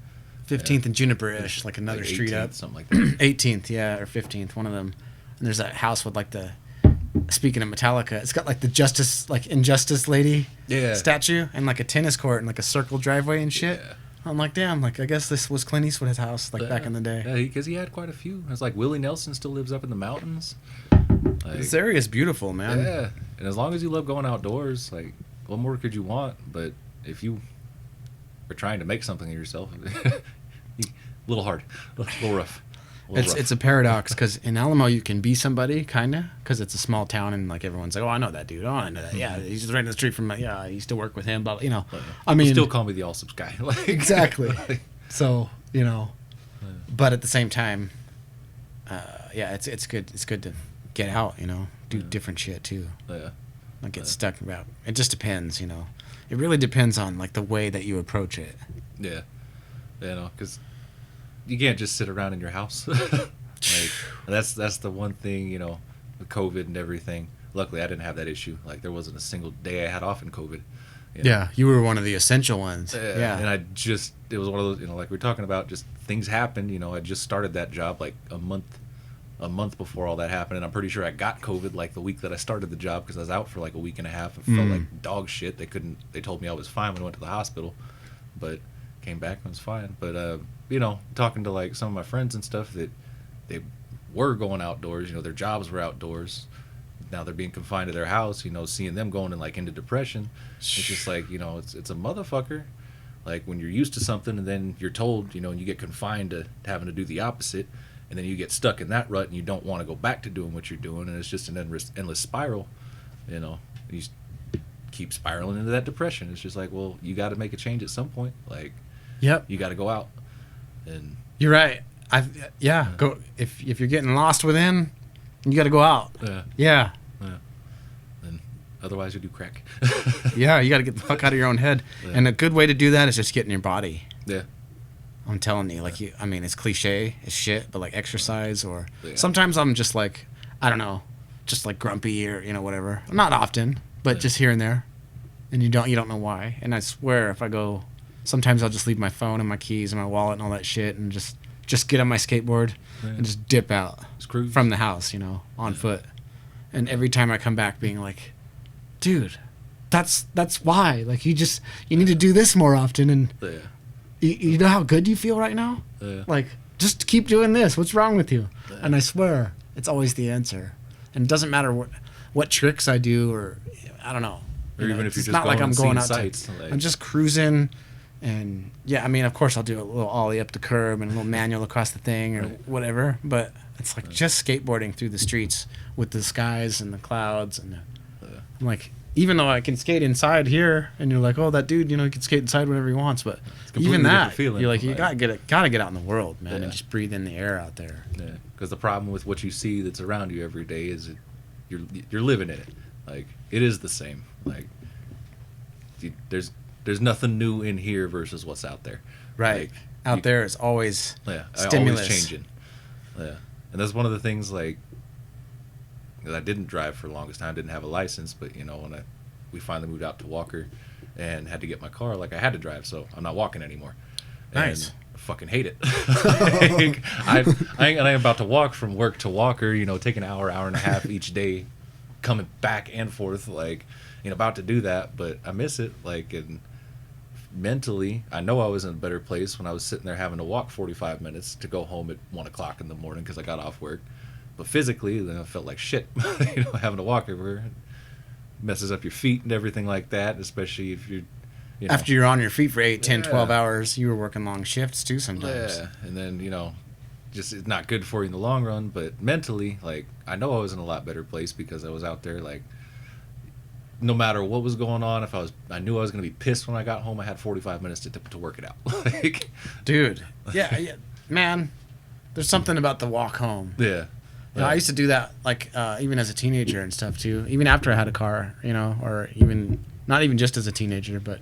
15th and Juniperish, like another like street 18th, up. something like that. 18th, yeah, or 15th, one of them. And there's that house with like speaking of Metallica, it's got like the Injustice lady statue and like a tennis court and like a circle driveway and shit. Yeah. I'm like, damn, like I guess this was Clint Eastwood's house back in the day. Yeah, because he had quite a few. It's like Willie Nelson still lives up in the mountains. Like, This area is beautiful, man. Yeah, and as long as you love going outdoors, like, what more could you want? But if you are trying to make something of yourself, a little hard, a little rough. It's a paradox because in Alamo you can be somebody kind of because it's a small town and like everyone's like, oh, I know that dude, oh, I know that, yeah, he's just right in the street from I used to work with him, but I mean, you still call me the Allsup's guy. Like, exactly. So but at the same time, it's good to get out, do different shit too. Yeah. Not get stuck about. It just depends, It really depends on like the way that you approach it. Yeah, because you can't just sit around in your house. Like, that's the one thing, with COVID and everything. Luckily, I didn't have that issue. Like, there wasn't a single day I had off in COVID. Yeah, you were one of the essential ones. Yeah. And it was one of those, like we were talking about, just things happened. I just started that job like a month before all that happened. And I'm pretty sure I got COVID like the week that I started the job because I was out for like a week and a half and felt like dog shit. They told me I was fine when I went to the hospital, but came back and was fine. But, talking to like some of my friends and stuff that they were going outdoors, their jobs were outdoors. Now they're being confined to their house, seeing them going into depression. It's just like, it's a motherfucker. Like when you're used to something and then you're told, and you get confined to having to do the opposite, and then you get stuck in that rut and you don't want to go back to doing what you're doing, and it's just an endless spiral, and you keep spiraling into that depression. It's just like, well, you got to make a change at some point. Like, yep, you got to go out. And you're right. Go if you're getting lost within, you got to go out. Yeah. And otherwise, you do crack. Yeah, you got to get the fuck out of your own head. Yeah. And a good way to do that is just get in your body. Yeah. I'm telling you, like it's cliche as shit, but like exercise or sometimes I'm just like, I don't know, just like grumpy or whatever. Not often, but just here and there, and you don't know why. And I swear, if I go, sometimes I'll just leave my phone and my keys and my wallet and all that shit, and just get on my skateboard and just dip out from the house, on foot. And every time I come back, being like, dude, that's why. Like you need to do this more often, and you know how good you feel right now. Like just keep doing this. What's wrong with you? And I swear, it's always the answer. And it doesn't matter what tricks I do, or I don't know. Or even if you're just not like I'm going out sights, I'm just cruising, and of course I'll do a little ollie up the curb and a little manual across the thing or whatever. But it's like just skateboarding through the streets with the skies and the clouds, and I'm like, even though I can skate inside here, and you're like, oh, that dude, he can skate inside whenever he wants, but even that, you're like, you gotta get out in the world, man, and just breathe in the air out there. Yeah, because the problem with what you see that's around you every day is you're living in it. Like, it is the same. Like, there's nothing new in here versus what's out there. Right. Like, out there is always stimulus. Always changing. Yeah. And that's one of the things, like, I didn't drive for the longest time, didn't have a license, but, you know, when we finally moved out to Walker and had to get my car, like, I had to drive, so I'm not walking anymore. Nice. And I fucking hate it. Like, I ain't about to walk from work to Walker, you know, take an hour and a half each day, coming back and forth, like, you know, about to do that, but I miss it, like, and mentally, I know I was in a better place when I was sitting there having to walk 45 minutes to go home at 1 o'clock in the morning because I got off work. But physically, then I felt like shit, you know, having to walk everywhere. Messes up your feet and everything like that, especially if you know. After you're on your feet for 8, 10, 12 hours, you were working long shifts too sometimes. Yeah, and then, you know, just it's not good for you in the long run. But mentally, like, I know I was in a lot better place because I was out there, like, no matter what was going on, I knew I was going to be pissed when I got home, I had 45 minutes to work it out. Like, dude, yeah, man, there's something about the walk home. Yeah. You know, I used to do that, like, even as a teenager and stuff, too. Even after I had a car, you know, or even, not even just as a teenager, but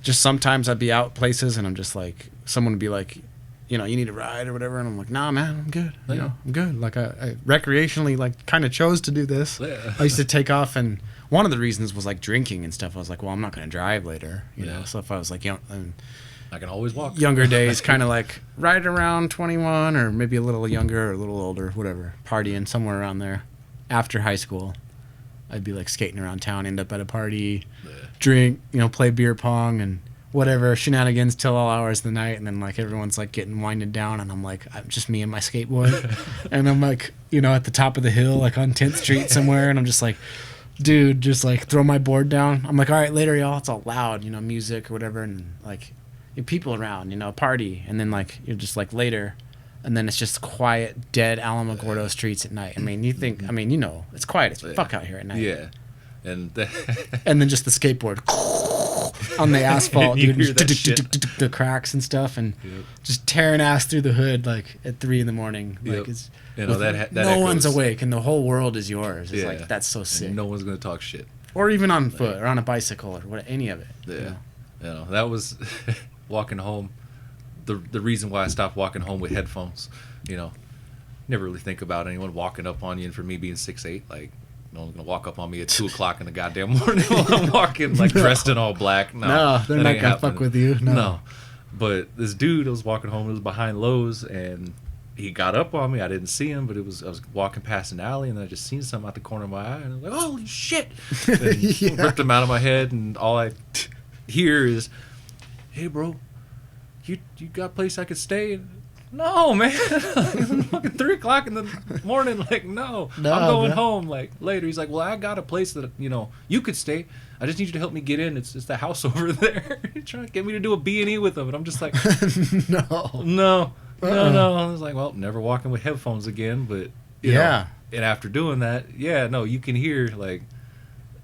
just sometimes I'd be out places and I'm just like, someone would be like, you know, you need a ride or whatever. And I'm like, nah, man, I'm good. You know, I'm good. Like, I recreationally, like, kind of chose to do this. Yeah. I used to take off, and one of the reasons was, like, drinking and stuff. I was like, well, I'm not going to drive later, you know. So if I was, like, you know, I can always walk. Younger days, kind of like right around 21 or maybe a little younger or a little older, whatever, partying somewhere around there. After high school, I'd be like skating around town, end up at a party, drink, you know, play beer pong and whatever, shenanigans till all hours of the night. And then like everyone's like getting winded down and I'm like, I'm just me and my skateboard. And I'm like, you know, at the top of the hill, like on 10th Street somewhere. And I'm just like, dude, just like throw my board down. I'm like, all right, later, y'all. It's all loud, you know, music or whatever. And like, people around, you know, party, and then like you're just like later, and then it's just quiet, dead Alamogordo streets at night. I mean, you think, I mean, you know, it's quiet as fuck out here at night. Yeah, and and then just the skateboard on the asphalt, dude, the cracks and stuff, and just tearing ass through the hood like at 3 a.m. Like it's, you know, that no echoes. One's awake, and the whole world is yours. It's like that's so sick. And no one's gonna talk shit, or even on foot or on a bicycle or what, any of it. Yeah, you know, that was. Walking home, the reason why I stopped walking home with headphones, you know, never really think about anyone walking up on you, and for me being 6'8", like, no one's gonna walk up on me at 2 o'clock in the goddamn morning while I'm walking, like dressed in all black. No, they're not gonna fuck with you. No. But this dude, I was walking home, it was behind Lowe's, and he got up on me. I didn't see him, but I was walking past an alley, and then I just seen something out the corner of my eye, and I was like, holy shit! And ripped him out of my head, and all I hear is, hey, bro, you got a place I could stay? No, man. It's fucking 3 o'clock in the morning. Like, no, I'm going home. Like, later. He's like, well, I got a place that, you know, you could stay. I just need you to help me get in. It's the house over there. You're trying to get me to do a B&E with them. And I'm just like, no. I was like, well, never walking with headphones again. But, you know, and after doing that, you can hear, like,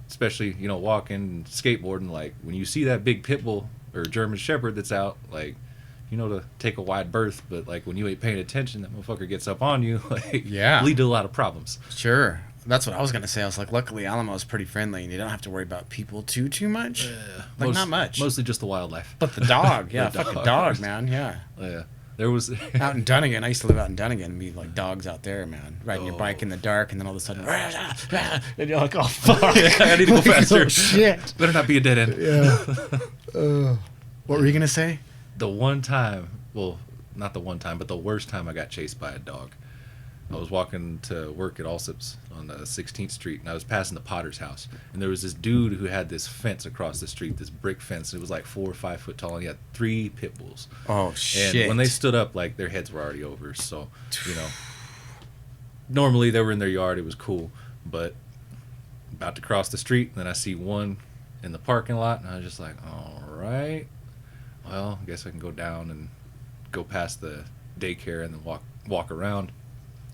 especially, you know, walking, skateboarding, like, when you see that big pit bull or German Shepherd that's out, like, you know, to take a wide berth, but like when you ain't paying attention, that motherfucker gets up on you, like, lead to a lot of problems. Sure. That's what I was gonna say. I was like, luckily Alamo's pretty friendly and you don't have to worry about people too much. Like, not much. Mostly just the wildlife. But the dog, fucking dog, man, Yeah. There was out in Dunnigan. I used to live out in Dunnigan and be like dogs out there, man, riding your bike in the dark, and then all of a sudden, and you're like, oh fuck, I need to go faster. Oh, shit, better not be a dead end. Yeah. What were you gonna say? The one time, well, not the one time, but the worst time I got chased by a dog. I was walking to work at Allsup's on 16th Street, and I was passing the Potter's house, and there was this dude who had this fence across the street, this brick fence. It was like 4 or 5 foot tall, and he had 3 pit bulls. Oh, shit. And when they stood up, like, their heads were already over, so, you know, normally they were in their yard, it was cool, but about to cross the street, and then I see one in the parking lot, and I was just like, all right, well, I guess I can go down and go past the daycare and then walk around.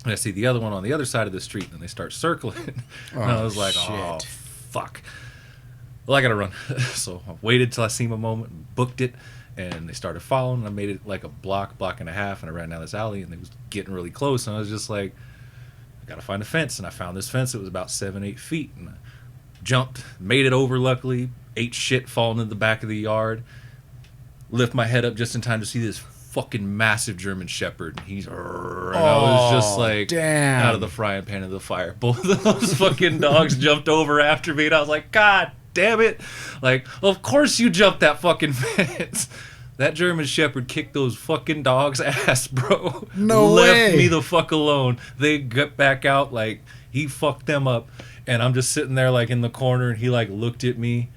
And I see the other one on the other side of the street, and they start circling. And I was like, oh, fuck. Well, I got to run. So I waited till I seen my moment, booked it, and they started following. I made it like a block and a half, and I ran down this alley, and they was getting really close. And I was just like, I got to find a fence. And I found this fence. It was about 7-8 feet. And I jumped, made it over luckily, ate shit falling in the back of the yard, lift my head up just in time to see this fucking massive German Shepherd. And I was just like, damn. Out of the frying pan into the fire. Both of those fucking dogs jumped over after me, and I was like, God damn it. Like, well, of course you jumped that fucking fence. That German Shepherd kicked those fucking dogs' ass, bro. No way. Left me the fuck alone. They got back out, like, he fucked them up. And I'm just sitting there, like, in the corner, and he, like, looked at me.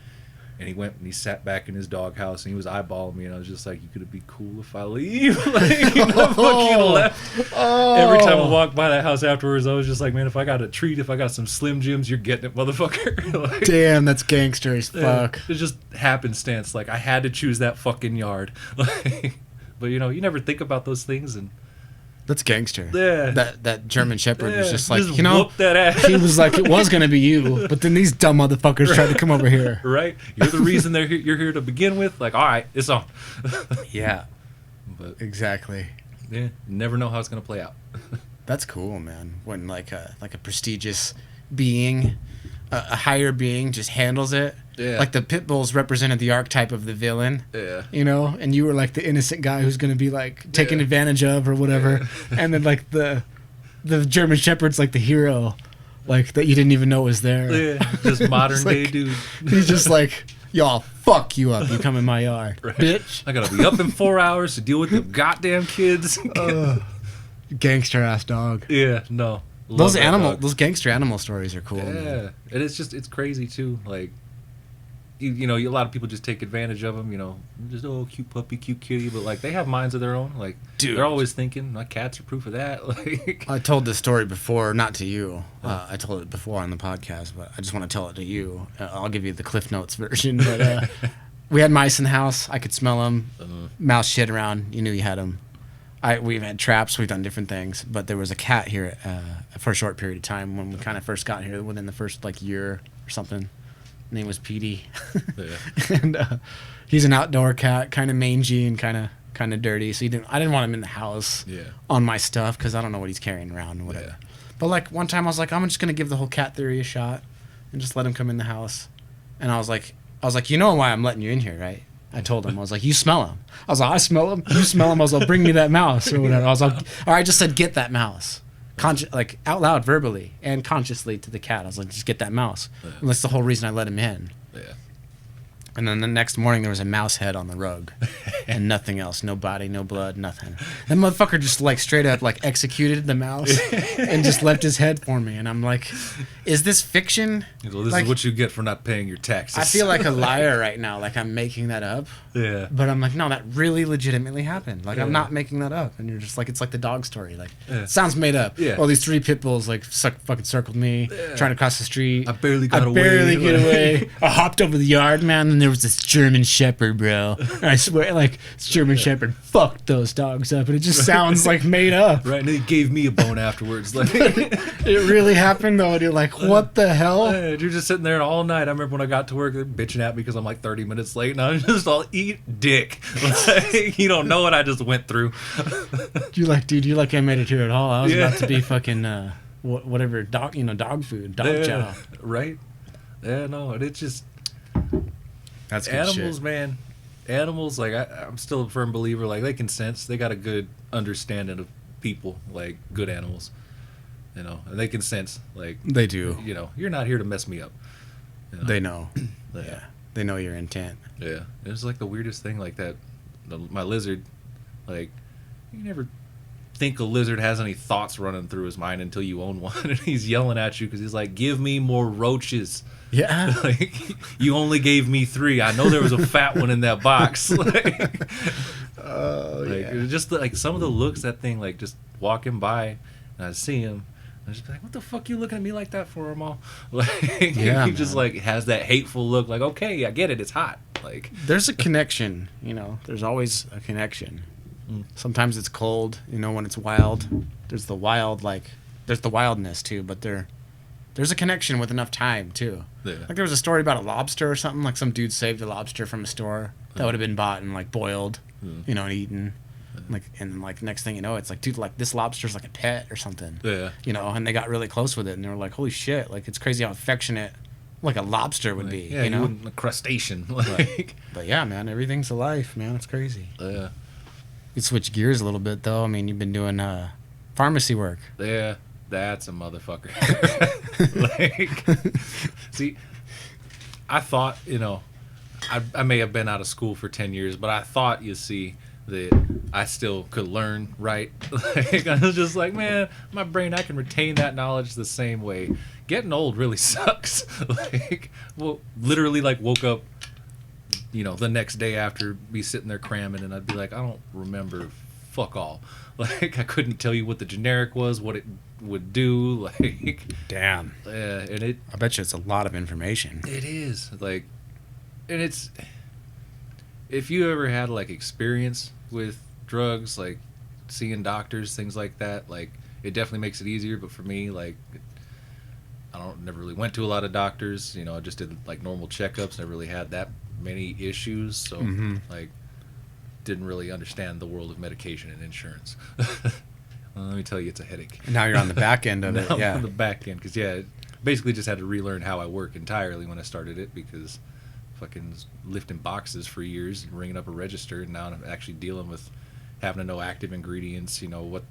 And he went and he sat back in his doghouse, and he was eyeballing me. And I was just like, you could be cool if I leave. Like, I fucking left. Every time I walked by that house afterwards, I was just like, man, if I got a treat, if I got some Slim Jims, you're getting it, motherfucker. Like, damn, that's gangster as fuck. It's just happenstance. Like, I had to choose that fucking yard. Like, but, you know, you never think about those things. And that's gangster. Yeah. That German Shepherd was just like, just you know, whoop that ass. he was like, it was going to be you, but then these dumb motherfuckers tried to come over here. Right? You're the reason you're here to begin with. Like, all right, it's on. Yeah. But exactly. yeah, you never know how it's going to play out. That's cool, man. When like a prestigious being, a higher being just handles it. Yeah. Like the pit bulls represented the archetype of the villain. Yeah. You know, and you were like the innocent guy who's going to be like taken advantage of or whatever. And then like the German Shepherd's like the hero, like that you didn't even know was there. Yeah, just modern day like, dude. He's just like, y'all fuck you up. You come in my yard, Right. bitch. I gotta be up in 4 hours to deal with them goddamn kids. Gangster ass dog. Yeah, no. Those those gangster animal stories are cool. Yeah, Man. and it's crazy too. Like, you know, a lot of people just take advantage of them. You know, just cute puppy, cute kitty, but like they have minds of their own. Like, dude, they're always thinking. My cats are proof of that. Like, I told this story before, not to you. I told it before on the podcast, but I just want to tell it to you. I'll give you the Cliff Notes version. But we had mice in the house. I could smell them. Mouse shit around. You knew you had them. We've had traps. We've done different things. But there was a cat here for a short period of time when we kind of first got here, within the first like year or something. Name was Petey. Yeah. And he's an outdoor cat, kind of mangy and kind of dirty. So I didn't want him in the house on my stuff because I don't know what he's carrying around and whatever. Yeah. But like one time I was like, I'm just gonna give the whole cat theory a shot and just let him come in the house. And I was like, you know why I'm letting you in here, right? I told him, I was like, you smell him. I was like, I smell him. You smell him. I was like, bring me that mouse or whatever. I was like, or I just said, get that mouse. Like out loud, verbally and consciously to the cat. I was like, just get that mouse. And that's the whole reason I let him in. Yeah. And then the next morning there was a mouse head on the rug and nothing else. No body, no blood, nothing. That motherfucker just like straight up like executed the mouse and just left his head for me. And I'm like, is this fiction? Well, this like, is what you get for not paying your taxes. I feel like a liar right now. Like I'm making that up. Yeah. But I'm like, no, that really legitimately happened. Like I'm not making that up. And you're just like, it's like the dog story. Like it sounds made up. Yeah. Well, these 3 pit bulls like fucking circled me trying to cross the street. I barely got away. Barely get away. I hopped over the yard, man, and there was this German Shepherd, bro. And I swear, like, this German Shepherd fucked those dogs up. And it just sounds like made up. Right, and he gave me a bone afterwards. Like, it really happened, though. And you're like, what the hell? You're just sitting there all night. I remember when I got to work, they're bitching at me because I'm like 30 minutes late, and I was just all, eat dick. Like, you don't know what I just went through. You're like, dude, you're like I made it here at all. I was about to be fucking, whatever, dog food, dog chow. Right? Yeah, no, and it's just... That's good animals, shit. man. Animals, like, I'm still a firm believer, like, they can sense. They got a good understanding of people, like, good animals. You know, and they can sense, like... They do. You know, you're not here to mess me up. You know? They know. Yeah. They know your intent. Yeah. It was, like, the weirdest thing, like, that... my lizard, like, you never think a lizard has any thoughts running through his mind until you own one. And he's yelling at you because he's like, give me more roaches. Yeah. Like, you only gave me 3. I know there was a fat one in that box. Like, it was just like some of the looks that thing, like, just walking by and I see him. I just be like, what the fuck you looking at me like that for, Amal? Like, he just like has that hateful look. Like, okay, I get it. It's hot. Like, there's a connection. You know, there's always a connection. Sometimes it's cold. You know, when it's wild, there's the wild. Like, there's the wildness too. But there's a connection with enough time too. Yeah. Like there was a story about a lobster or something. Like some dude saved a lobster from a store that would have been bought and like boiled, you know, and eaten. Like, and like next thing you know, it's like, dude, like this lobster's like a pet or something. Yeah. You know, and they got really close with it, and they were like, holy shit, like it's crazy how affectionate like a lobster would like, be. Yeah, you know, wouldn't, a crustacean. Like, but yeah, man, everything's a life, man. It's crazy. yeah, You switch gears a little bit though. I mean, you've been doing pharmacy work. yeah, that's a motherfucker. Like, see, I thought, I may have been out of school for 10 years, but I thought, you see, that I still could learn, right? Like, I was just like, man, my brain, I can retain that knowledge the same way. Getting old really sucks. Like, well, literally, like, woke up, the next day after be sitting there cramming, and I'd be like, I don't remember fuck all. Like, I couldn't tell you what the generic was, what it would do. Like, damn. And I bet you it's a lot of information. it is, like, and it's, if you ever had, like, experience with drugs, like seeing doctors, things like that, like, it definitely makes it easier. But for me, like, never really went to a lot of doctors. I just did, like, normal checkups. Never really had that many issues. So, like, didn't really understand the world of medication and insurance. Well, let me tell you, it's a headache. Now you're on the back end of it. Now I'm Yeah. on the back end, because, basically just had to relearn how I work entirely when I started it, because fucking lifting boxes for years and ringing up a register, and now I'm actually dealing with having to know active ingredients. What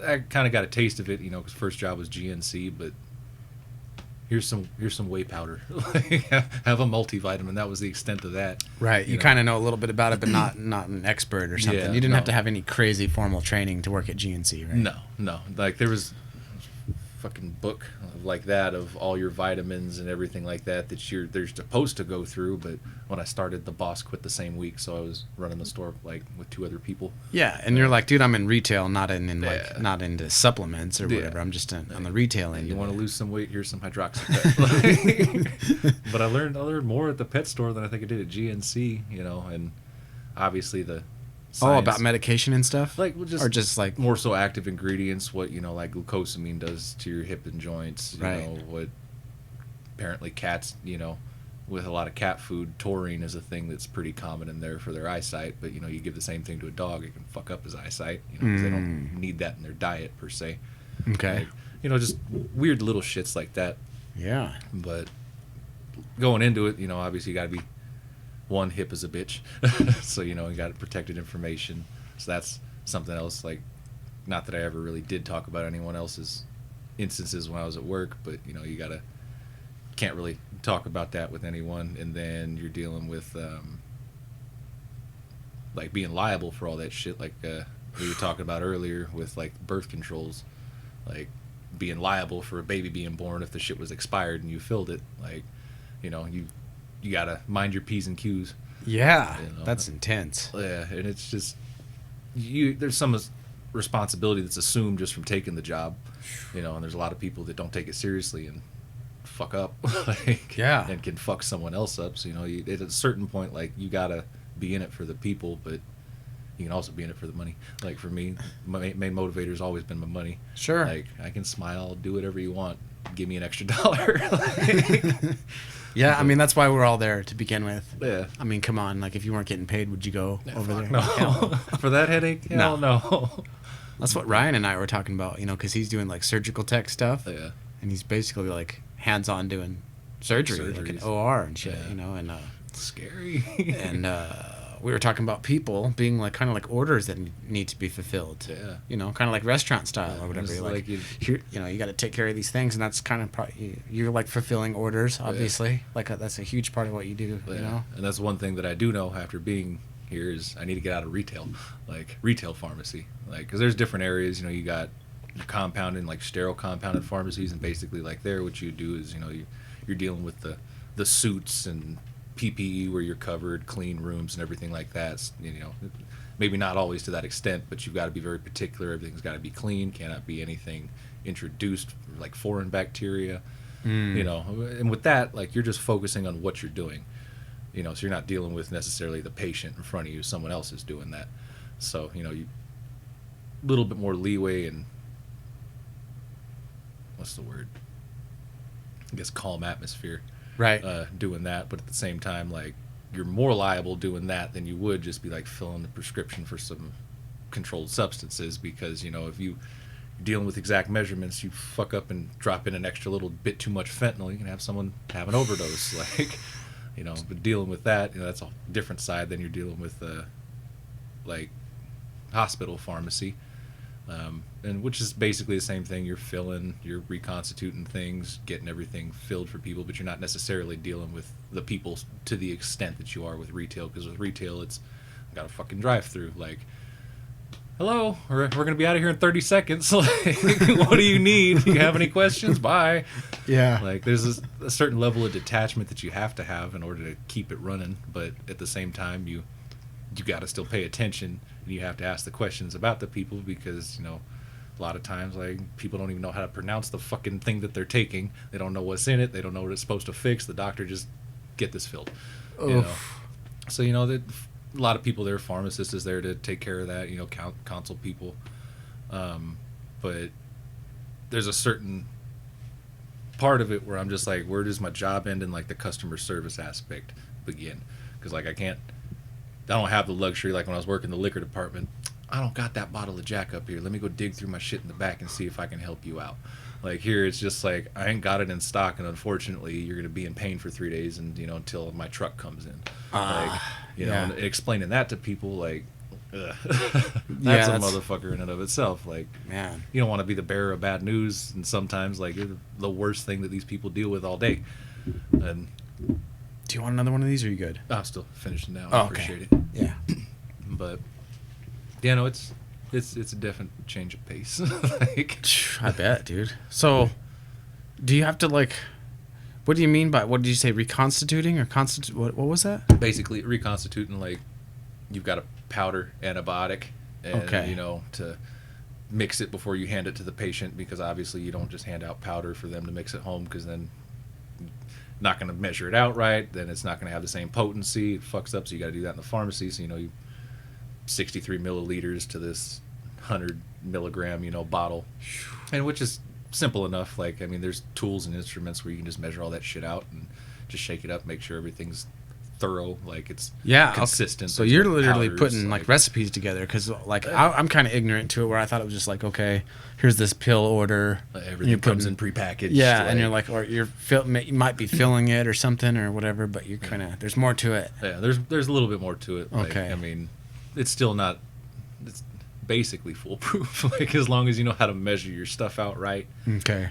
I kind of got a taste of it, because first job was GNC, but here's some whey powder. Have a multivitamin. That was the extent of that. Right. You kind of know a little bit about it, but not an expert or something. Yeah, You didn't have no. to have any crazy formal training to work at GNC, right? No. Like, there was fucking book like that of all your vitamins and everything like that they're supposed to go through. But when I started, the boss quit the same week, so I was running the store, like, with 2 other people. Yeah, and you're like, dude, I'm in retail, not in like Yeah. not into supplements or Yeah. whatever. I'm just on the retail end. You of want it. to lose some weight? Here's some hydroxypet. But I learned more at the pet store than I think I did at GNC. And obviously the science, about medication and stuff, like, or just like more so active ingredients. What like glucosamine does to your hip and joints. Right. What apparently cats. With a lot of cat food, taurine is a thing that's pretty common in there for their eyesight. But you give the same thing to a dog, it can fuck up his eyesight. Because they don't need that in their diet per se. okay, Like, just weird little shits like that. yeah, But going into it, obviously you got to be one hip as a bitch. So, you got protected information. So that's something else. Like, not that I ever really did talk about anyone else's instances when I was at work, but you can't really talk about that with anyone. And then you're dealing with like being liable for all that shit, like we were talking about earlier with, like, birth controls, like being liable for a baby being born if the shit was expired and you filled it. Like, you gotta mind your P's and Q's. yeah. That's intense. Yeah, and it's just there's some responsibility that's assumed just from taking the job, and there's a lot of people that don't take it seriously and fuck up, like, Yeah. and can fuck someone else up. So at a certain point, like, you gotta be in it for the people, but you can also be in it for the money. Like, for me, my main motivator has always been my money. Sure. Like, I can smile, do whatever you want, give me an extra $1. Yeah, I mean, that's why we're all there to begin with. Yeah. I mean, come on, like, if you weren't getting paid, would you go over there? No. Hell. For that headache? Hell no. That's what Ryan and I were talking about, because he's doing, like, surgical tech stuff. Yeah. And he's basically, like, hands-on doing surgery, like an Surgeries. OR and shit, Yeah. and Scary. and we were talking about people being, like, kind of like orders that need to be fulfilled. Yeah. Kind of like restaurant style or And whatever. it's You're like, like here, you got to take care of these things, and that's kind of you're like fulfilling orders, obviously. Like that's a huge part of what you do. Yeah. And that's one thing that I do know after being here is I need to get out of retail, like retail pharmacy, like, because there's different areas. You got your compounding, like sterile compounded pharmacies, and basically, like, there, what you do is you're dealing with the suits and PPE where you're covered, clean rooms and everything like that. Maybe not always to that extent, but you've got to be very particular. Everything's got to be clean. Cannot be anything introduced, like foreign bacteria. And with that, like, you're just focusing on what you're doing. So you're not dealing with necessarily the patient in front of you. Someone else is doing that. So, you a little bit more leeway and, what's the word? I guess calm atmosphere. Right. Doing that, but at the same time, like, you're more liable doing that than you would just be, like, filling the prescription for some controlled substances, because if you dealing with exact measurements, you fuck up and drop in an extra little bit too much fentanyl, you can have someone have an overdose. Like, you know, but dealing with that, you know, that's a different side than you're dealing with, like, hospital pharmacy, and which is basically the same thing. You're reconstituting things, getting everything filled for people, but you're not necessarily dealing with the people to the extent that you are with retail, because with retail, it's got a fucking drive-through, like, hello, we're going to be out of here in 30 seconds. Like, what do you need? Do you have any questions? Bye. Yeah. Like, there's a certain level of detachment that you have to have in order to keep it running, but at the same time, you got to still pay attention, and you have to ask the questions about the people, because, you know, a lot of times, like, people don't even know how to pronounce the fucking thing that they're taking. They don't know what's in it. They don't know what it's supposed to fix. The doctor just get this filled. You know? So, you know, that a lot of people there, pharmacist is there to take care of that, you know, consult people. But there's a certain part of it where I'm just like, where does my job end and, like, the customer service aspect begin? Because, like, I don't have the luxury, like when I was working the liquor department, I don't got that bottle of Jack up here. Let me go dig through my shit in the back and see if I can help you out. Like, here it's just like, I ain't got it in stock, and unfortunately you're going to be in pain for 3 days, and, you know, until my truck comes in. Like, you know, and explaining that to people, like, ugh. that's a motherfucker in and of itself. Like, man, you don't want to be the bearer of bad news, and sometimes, like, you're the worst thing that these people deal with all day. And do you want another one of these, or are you good? I'm still finishing now. Oh, I appreciate it. Yeah. But yeah, no, it's a definite change of pace. Like, I bet, dude. So, do you have to, like, what do you mean by, what did you say, reconstituting or what was that? Basically, reconstituting, like, you've got a powder antibiotic, and, you know, to mix it before you hand it to the patient, because obviously you don't just hand out powder for them to mix at home, because then not going to measure it out right, then it's not going to have the same potency, it fucks up, so you got to do that in the pharmacy. So, you know, you 63 milliliters to this 100 milligram, you know, bottle, and which is simple enough. Like, I mean, there's tools and instruments where you can just measure all that shit out and just shake it up, make sure everything's thorough, like it's consistent. So you're literally putting like recipes together, because like I'm kind of ignorant to it, where I thought it was just like, okay, here's this pill order, everything comes in prepackaged. Yeah, like, and you're like, or you might be filling it or something or whatever, but you're kind of there's more to it. Yeah, there's a little bit more to it. Like, okay, I mean, it's still not. It's basically foolproof. Like, as long as you know how to measure your stuff out right. Okay.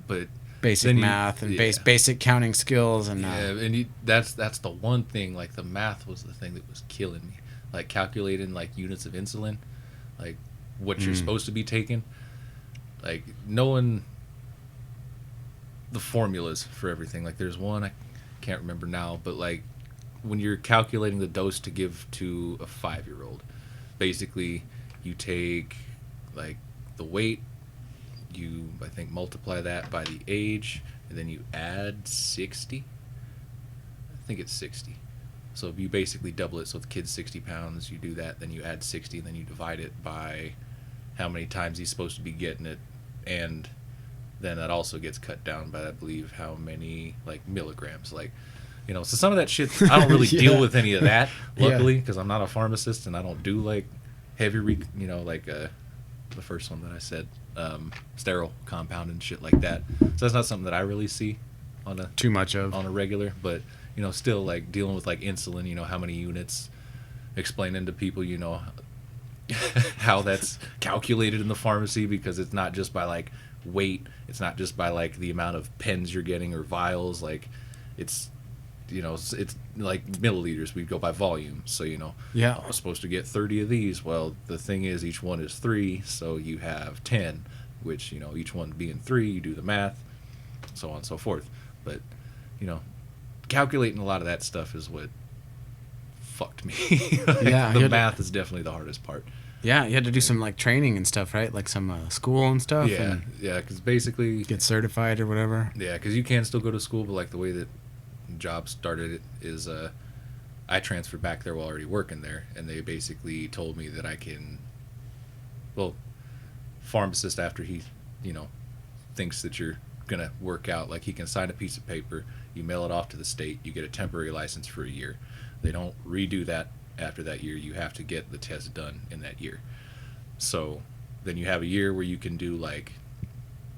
But basic math and basic counting skills and and that's the one thing. Like, the math was the thing that was killing me. Like, calculating like units of insulin, like what you're supposed to be taking, like knowing the formulas for everything. Like, there's one I can't remember now, but like when you're calculating the dose to give to a 5-year-old, basically you take like the weight, you I think multiply that by the age, and then you add 60. I think it's 60. So if you basically double it, so if the kid's 60 pounds, you do that, then you add 60, and then you divide it by how many times he's supposed to be getting it, and then that also gets cut down by, I believe, how many like milligrams. Like, you know, so some of that shit I don't really deal with any of that, luckily, because I'm not a pharmacist and I don't do like heavy you know, like the first one that I said, sterile compound and shit like that. So that's not something that I really see on a regular, but you know, still like dealing with like insulin, you know, how many units, explaining to people, you know, how that's calculated in the pharmacy, because it's not just by like weight, it's not just by like the amount of pens you're getting or vials, like it's, you know, it's like milliliters. We go by volume. So, you know, I'm supposed to get 30 of these. Well, the thing is, each one is 3, so you have 10, which, you know, each one being 3, you do the math, so on and so forth. But, you know, calculating a lot of that stuff is what fucked me. Like, the math is definitely the hardest part. Yeah, you had to do some like training and stuff, right? Like some school and stuff. Yeah, because basically get certified or whatever. Yeah, because you can still go to school, but like the way that job started it is I transferred back there while already working there, and they basically told me that I can, well, pharmacist, after he, you know, thinks that you're gonna work out, like he can sign a piece of paper, you mail it off to the state, you get a temporary license for a year. They don't redo that after that year. You have to get the test done in that year. So then you have a year where you can do like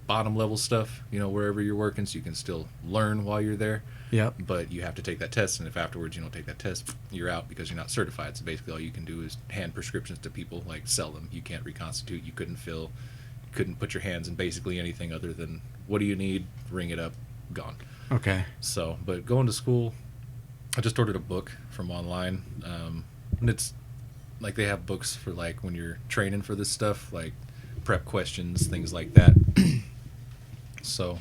bottom level stuff, you know, wherever you're working, so you can still learn while you're there. Yep. But you have to take that test, and if afterwards you don't take that test, you're out because you're not certified. So basically all you can do is hand prescriptions to people, like sell them. You can't reconstitute, you couldn't fill, you couldn't put your hands in basically anything other than what do you need, ring it up, gone. Okay. So, but going to school, I just ordered a book from online, and it's like they have books for like when you're training for this stuff, like prep questions, things like that. So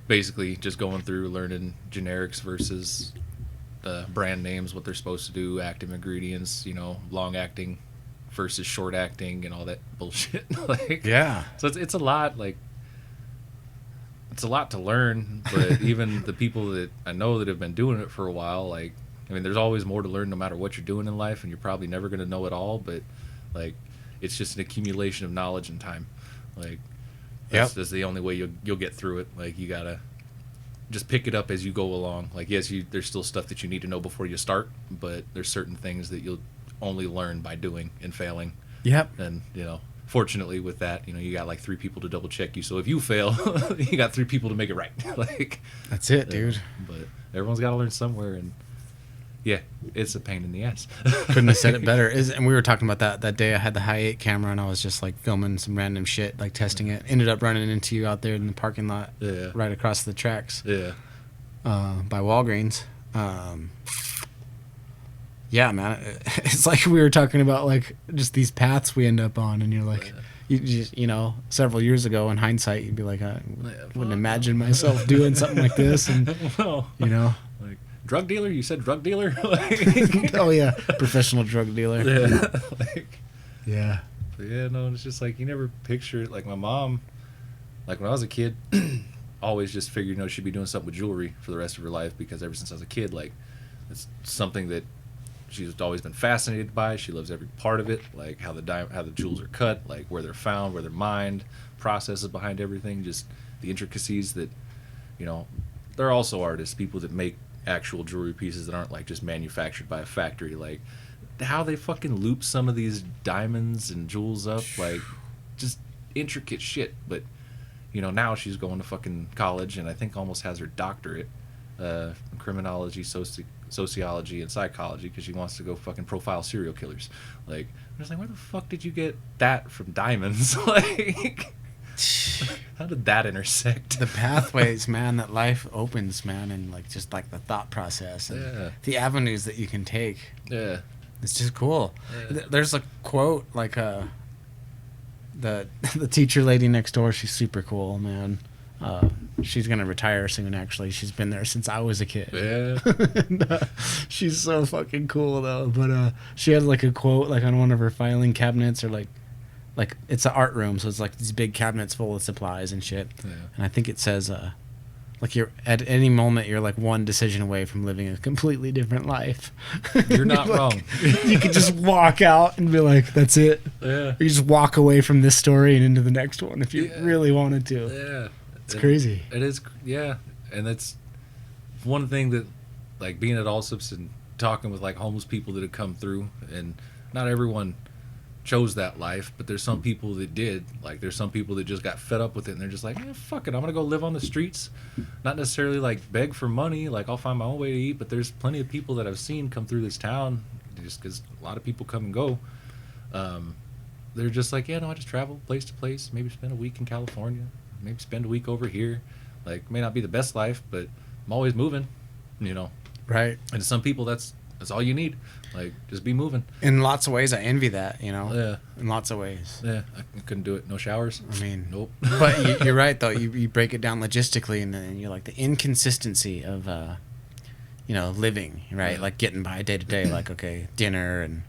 basically just going through learning generics versus brand names, what they're supposed to do, active ingredients, you know, long acting versus short acting and all that bullshit. Like, yeah. So it's a lot, like, it's a lot to learn, but even the people that I know that have been doing it for a while, like, I mean, there's always more to learn no matter what you're doing in life, and you're probably never going to know it all, but like, it's just an accumulation of knowledge and time. Like, that's the only way you'll get through it. Like, you gotta just pick it up as you go along. Like, yes, there's still stuff that you need to know before you start, but there's certain things that you'll only learn by doing and failing. Yep. And, you know, fortunately with that, you know, you got like 3 people to double check you. So if you fail, you got 3 people to make it right. Like, that's it, dude. But everyone's got to learn somewhere, and yeah, it's a pain in the ass. Couldn't have said it better. And we were talking about that day. I had the high 8 camera, and I was just like filming some random shit, like testing it. Ended up running into you out there in the parking lot, right across the tracks. Yeah. By Walgreens. Yeah, man. It's like we were talking about, like, just these paths we end up on, and you're like, you know, several years ago, in hindsight, you'd be like, I wouldn't imagine myself doing something like this, and you know, like, drug dealer? You said drug dealer? Like, oh yeah, professional drug dealer. Yeah. Like, yeah. But yeah, no, it's just like you never picture it. Like my mom, like when I was a kid, always just figured, you know, she'd be doing something with jewelry for the rest of her life, because ever since I was a kid, like, it's something that she's always been fascinated by. She loves every part of it, like how the jewels are cut, like where they're found, where they're mined, processes behind everything, just the intricacies that, you know, they're also artists, people that make actual jewelry pieces that aren't like just manufactured by a factory, like how they fucking loop some of these diamonds and jewels up, like just intricate shit. But you know, now she's going to fucking college, and I think almost has her doctorate in criminology, sociology, and psychology, because she wants to go fucking profile serial killers. Like, I'm just like, where the fuck did you get that from diamonds? Like, how did that intersect? The pathways, man, that life opens, man, and like just like the thought process and the avenues that you can take. Yeah, it's just cool. Yeah. There's a quote, like the teacher lady next door. She's super cool, man. She's gonna retire soon. Actually, she's been there since I was a kid. Yeah, and, she's so fucking cool though. But she had like a quote, like on one of her filing cabinets, or like it's an art room, so it's like these big cabinets full of supplies and shit. Yeah. And I think it says, like, you're at any moment you're like one decision away from living a completely different life. You're not like, wrong. You could just walk out and be like, that's it. Yeah. Or you just walk away from this story and into the next one if you really wanted to. Yeah. It's crazy. It is, yeah. And that's one thing that, like, being at Allsup's and talking with, like, homeless people that have come through, and not everyone chose that life, but there's some people that did. Like, there's some people that just got fed up with it, and they're just like, fuck it, I'm gonna go live on the streets. Not necessarily like beg for money, like I'll find my own way to eat, but there's plenty of people that I've seen come through this town, just because a lot of people come and go. They're just like, yeah, no, I just travel place to place, maybe spend a week in California, maybe spend a week over here. Like, may not be the best life, but I'm always moving, you know. Right. And to some people, that's all you need. Like, just be moving. In lots of ways, I envy that, you know? Yeah. In lots of ways. Yeah, I couldn't do it. No showers. I mean... Nope. But you're right, though. You break it down logistically, and then you're like, the inconsistency of, you know, living, right? Yeah. Like, getting by day to day, like, okay, dinner and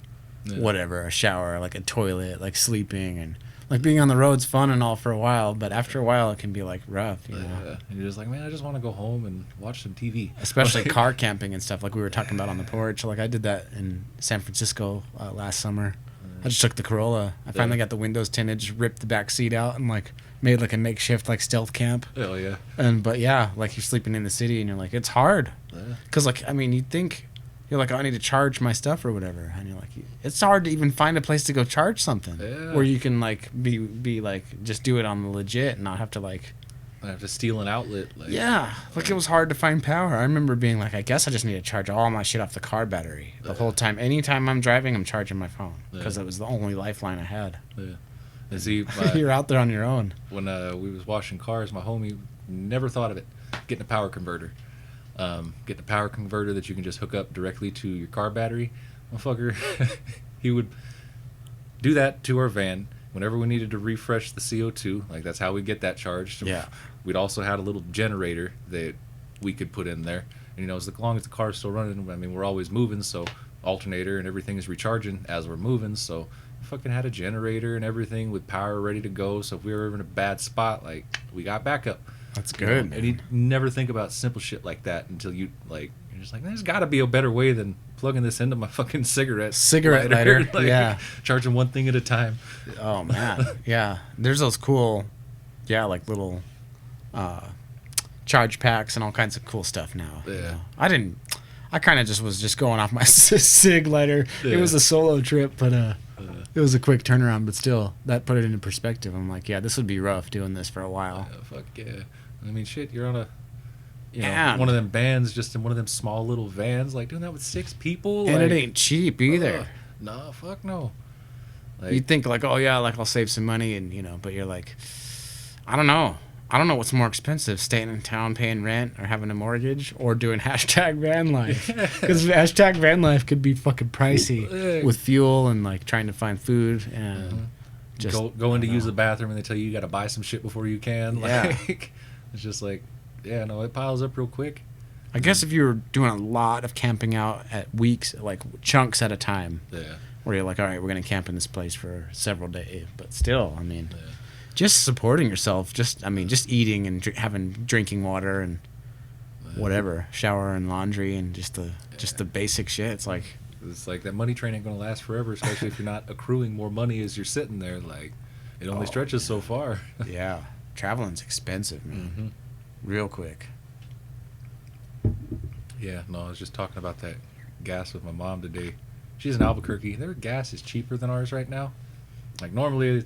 whatever, a shower, like a toilet, like sleeping, and... Like, being on the road's fun and all for a while, but after a while, it can be, like, rough, you know? Yeah. And you're just like, man, I just want to go home and watch some TV. Especially car camping and stuff, like we were talking about on the porch. Like, I did that in San Francisco last summer. I just took the Corolla. I finally got the windows tinted, just ripped the back seat out, and, like, made, like, a makeshift, like, stealth camp. Hell yeah. But, yeah, like, you're sleeping in the city, and you're like, it's hard. Yeah. Because, like, I mean, you'd think You're like, oh, I need to charge my stuff or whatever, and you're like, it's hard to even find a place to go charge something where you can like be like just do it on the legit and not have to like. I have to steal an outlet. Like it was hard to find power. I remember being like, I guess I just need to charge all my shit off the car battery the whole time. Anytime I'm driving, I'm charging my phone because it was the only lifeline I had. Yeah. And see, you're out there on your own. When we was washing cars, my homie never thought of it, getting a power converter. Getting a power converter that you can just hook up directly to your car battery. Motherfucker, he would do that to our van whenever we needed to refresh the CO2. Like, that's how we get that charged. Yeah. We'd also had a little generator that we could put in there. And, you know, as long as the car's still running, I mean, we're always moving, so alternator and everything is recharging as we're moving. So we fucking had a generator and everything with power ready to go. So if we were ever in a bad spot, like, we got backup. That's good. And you never think about simple shit like that until you're just like, there's got to be a better way than plugging this into my fucking cigarette lighter. Like, yeah, charging one thing at a time. Oh man, yeah. There's those cool, like little charge packs and all kinds of cool stuff now. Yeah. You know? I kind of just was going off my cig lighter. Yeah. It was a solo trip, but it was a quick turnaround. But still, that put it into perspective. I'm like, yeah, this would be rough doing this for a while. Fuck yeah. I mean, shit, you're on one of them bands, just in one of them small little vans, like doing that with 6 people. And it ain't cheap either. No, fuck no. Like, you'd think like, oh yeah, like I'll save some money and but you're like, I don't know what's more expensive, staying in town paying rent or having a mortgage or doing hashtag van life. Because hashtag van life could be fucking pricey with fuel and like trying to find food and just go in to use the bathroom and they tell you got to buy some shit before you can. Yeah. Like, it's just like, yeah, no, it piles up real quick. I guess if you were doing a lot of camping out at weeks, like chunks at a time, where you're like, all right, we're going to camp in this place for several days. But still, I mean, just supporting yourself, just eating and drinking water and whatever, shower and laundry and just the basic shit. It's like that money train ain't going to last forever, especially if you're not accruing more money as you're sitting there. Like, it only stretches so far. Yeah. Traveling's expensive, man. Mm-hmm. Real quick. Yeah, no, I was just talking about that gas with my mom today. She's in Albuquerque. Their gas is cheaper than ours right now. Like, normally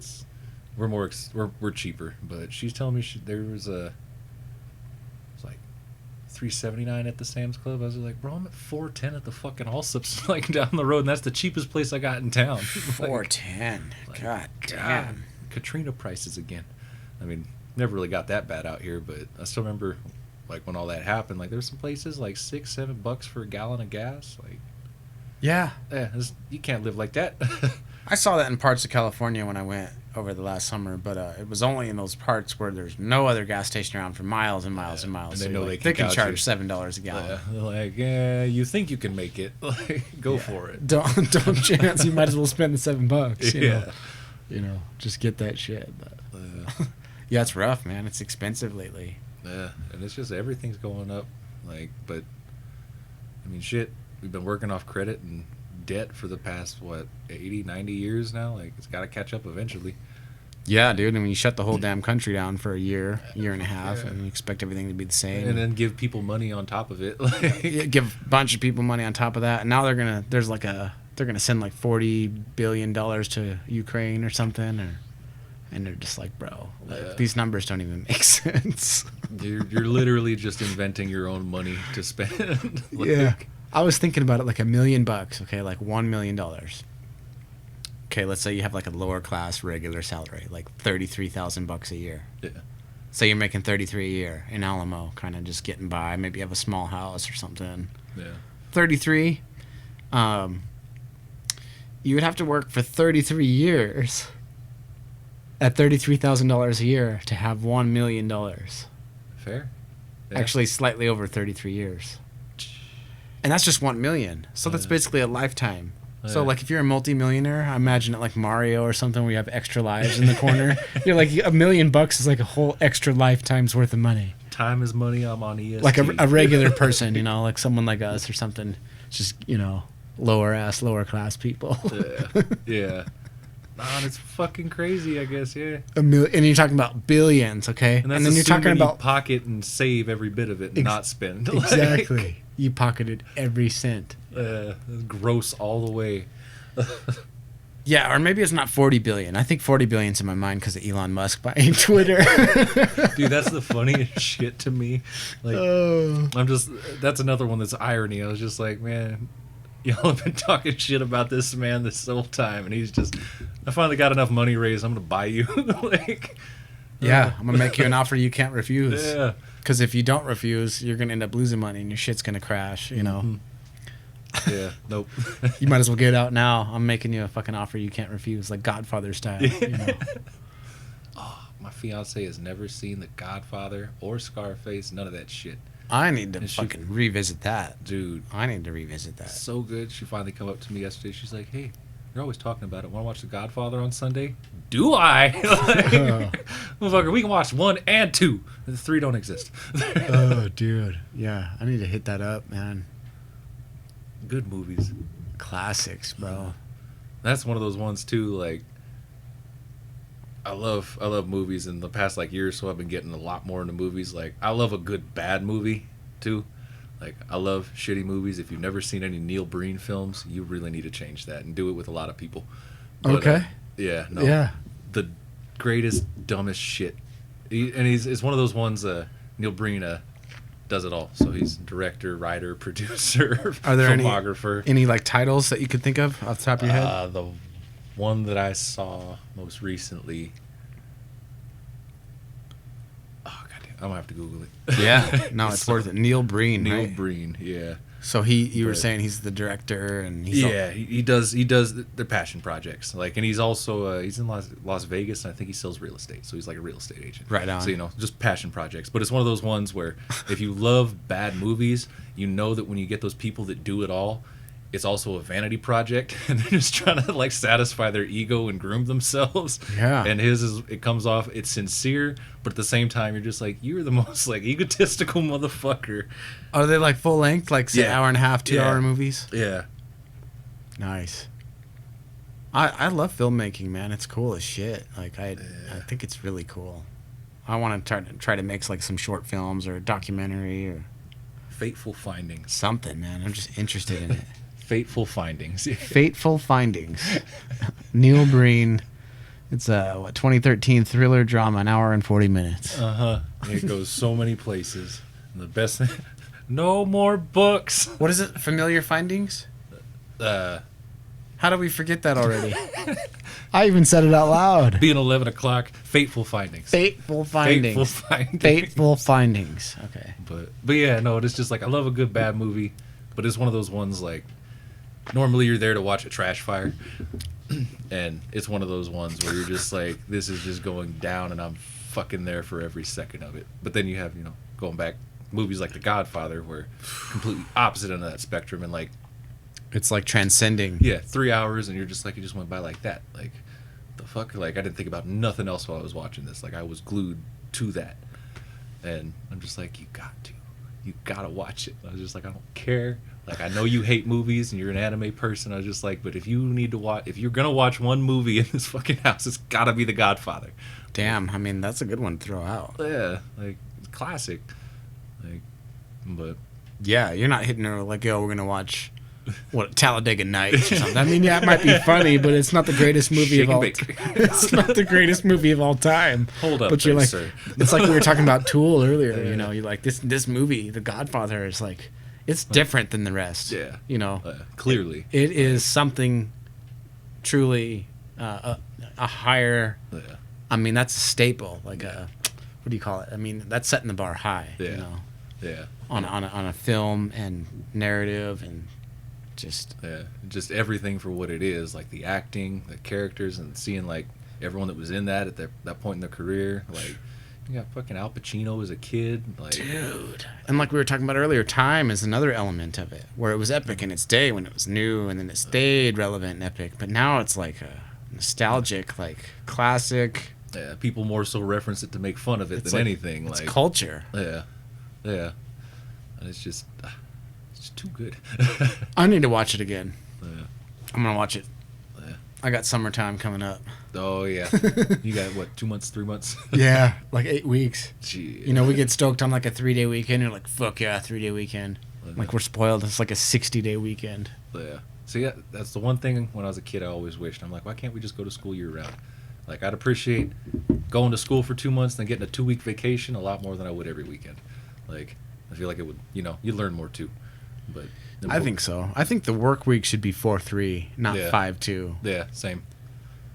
we're cheaper, but she's telling me there was it's like $3.79 at the Sam's Club. I was like, bro, I'm at $4.10 at the fucking Allsup's, like down the road, and that's the cheapest place I got in town. $4.10. Like, God damn. Katrina prices again. I mean, never really got that bad out here, but I still remember like when all that happened, like there were some places like $6-7 for a gallon of gas. Like, yeah, you can't live like that. I saw that in parts of California when I went over the last summer, but it was only in those parts where there's no other gas station around for miles and miles and miles. And they know they can charge $7 a gallon. They're like, yeah, you think you can make it? Like, go for it. Don't chance. You might as well spend the $7. You know, just get that shit. But yeah, it's rough, man. It's expensive lately. Yeah, and it's just everything's going up. Like, but I mean, shit. We've been working off credit and debt for the past 80, 90 years now. Like, it's got to catch up eventually. Yeah, dude. I mean, you shut the whole damn country down for a year and a half, and you expect everything to be the same. And then give people money on top of it. Like, give a bunch of people money on top of that, and now they're gonna send like $40 billion to Ukraine or something, and they're just like, bro, these numbers don't even make sense. You're literally just inventing your own money to spend. Like, yeah. I was thinking about it like $1 million, okay, like $1 million. Okay, let's say you have like a lower class regular salary, like $33,000 a year. Yeah. So you're making $33 a year in Alamo, kind of just getting by. Maybe you have a small house or something. Yeah. 33. You would have to work for 33 years at $33,000 a year to have $1 million. Fair. Yeah. Actually, slightly over 33 years. And that's just 1 million. So that's basically a lifetime. So, like, if you're a multi-millionaire, I imagine it like Mario or something where you have extra lives in the corner. You're like, $1 million is like a whole extra lifetime's worth of money. Time is money. I'm on EST. Like a regular person, like someone like us or something. Just, lower class people. Yeah. on. It's fucking crazy, I guess. Yeah. And you're talking about billions, okay? And then you're talking about you pocket and save every bit of it and not spend. Exactly. You pocketed every cent. Gross all the way. Yeah, or maybe it's not 40 billion. I think 40 billion's in my mind because of Elon Musk buying Twitter. Dude, that's the funniest shit to me. Like, that's another one that's irony. I was just like, man, y'all have been talking shit about this man this whole time, and he's just, I finally got enough money raised. I'm gonna buy you. Like, yeah, I'm gonna make you an offer you can't refuse. Yeah. Because if you don't refuse, you're gonna end up losing money, and your shit's gonna crash. You know. Mm-hmm. Yeah, nope. You might as well get out now. I'm making you a fucking offer you can't refuse, like Godfather style. Yeah. You know? Oh, my fiance has never seen The Godfather or Scarface, none of that shit. I need to fucking revisit that. Dude. I need to revisit that. So good. She finally come up to me yesterday. She's like, hey, you're always talking about it. Want to watch The Godfather on Sunday? Do I? Motherfucker, we can watch 1 and 2. The 3 don't exist. Oh, dude. Yeah, I need to hit that up, man. Good movies. Classics, bro. That's one of those ones too, like I love movies. In the past like year or so I've been getting a lot more into movies. Like I love a good bad movie too. Like I love shitty movies. If you've never seen any Neil Breen films, you really need to change that and do it with a lot of people. But, okay. Yeah, no. Yeah. The greatest, dumbest shit. It's one of those ones Neil Breen does it all. So he's director, writer, producer, Are there filmographer. any like titles that you could think of off the top of your head? The one that I saw most recently. Oh goddamn! I'm gonna have to Google it. Yeah, no, it's worth it. Neil Breen. Neil right? Breen, yeah. So you were saying he's the director and he's he does the passion projects, like, and he's also he's in Las Vegas, and I think he sells real estate, so he's like a real estate agent. Right on. So just passion projects, but it's one of those ones where if you love bad movies, you know that when you get those people that do it all, it's also a vanity project, and they're just trying to like satisfy their ego and groom themselves. Yeah. And it comes off, it's sincere, but at the same time, you're just like, you're the most like egotistical motherfucker. Are they like full length, like say hour and a half, 2 hour movies? Yeah. Nice. I love filmmaking, man. It's cool as shit. Like I think it's really cool. I want to try to make like some short films or a documentary or Fateful Findings. Something, man. I'm just interested in it. Fateful Findings. Fateful Findings. Neil Breen. It's a 2013 thriller drama, an hour and 40 minutes. It goes so many places. And the best thing, no more books. What is it? Familiar Findings? How do we forget that already? I even said it out loud. Being 11 o'clock, Fateful Findings. Fateful Findings. Fateful Findings. Fateful Findings. Okay. But yeah, no, it's just like I love a good bad movie, but it's one of those ones like normally you're there to watch a trash fire, and it's one of those ones where you're just like, this is just going down, and I'm fucking there for every second of it. But then you have, going back, movies like The Godfather, where completely opposite end of that spectrum, and like it's like transcending. Yeah, 3 hours, and you're just like, it just went by like that. Like, the fuck? Like, I didn't think about nothing else while I was watching this. Like, I was glued to that. And I'm just like, you gotta watch it. I was just like, I don't care. Like, I know you hate movies and you're an anime person. I was just like, but if you're gonna watch one movie in this fucking house, it's gotta be The Godfather. Damn, I mean, that's a good one to throw out. Yeah, like, classic. Like, but yeah, you're not hitting her like, yo, we're gonna watch Talladega Nights or something. I mean, yeah, it might be funny, but it's not the greatest movie of all time. It's not the greatest movie of all time. Hold up, but you're like, sir. It's like we were talking about Tool earlier. You're like, this movie, The Godfather, is like, it's different than the rest. Yeah, clearly, it is something truly a higher. Yeah. I mean, that's a staple. Like what do you call it? I mean, that's setting the bar high. Yeah, yeah. On a film and narrative and. Just everything for what it is, like the acting, the characters, and seeing like everyone that was in that at that point in their career. Like, you got fucking Al Pacino as a kid, like, dude. And like we were talking about earlier, time is another element of it, where it was epic in its day when it was new, and then it stayed relevant and epic. But now it's like a nostalgic, like classic. Yeah, people more so reference it to make fun of it than anything. It's like culture. Yeah, and it's just. It's too good. I need to watch it again. Yeah. I'm gonna watch it I got summertime coming up. Oh, yeah. You got, what, 2 months, 3 months? Yeah, like 8 weeks. Gee. You know, we get stoked on like a 3-day weekend. You're like, fuck yeah, 3-day weekend. Like, we're spoiled. It's like a 60-day weekend. Yeah. See, that's the one thing when I was a kid I always wished. I'm like, why can't we just go to school year-round? Like, I'd appreciate going to school for 2 months and then getting a 2-week vacation a lot more than I would every weekend. Like, I feel like it would, you know, you learn more too. But I think so. I think the work week should be 4-3, not 5-2. Yeah, same.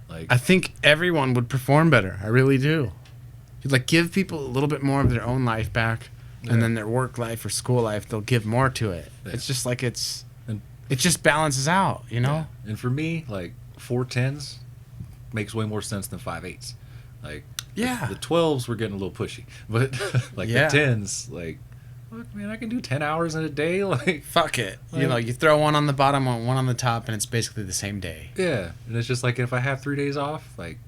Like, I think everyone would perform better. I really do. You'd like give people a little bit more of their own life back, and then their work life or school life, they'll give more to it. Yeah. It's just like it just balances out, you know? Yeah. And for me, like 4-10s makes way more sense than 5-8s. Like, yeah, the 12s were getting a little pushy, but like the 10s, like, fuck, man, I can do 10 hours in a day. Like, fuck it. Like, you know, you throw one on the bottom, one on the top, and it's basically the same day. Yeah, and it's just like if I have 3 days off, like,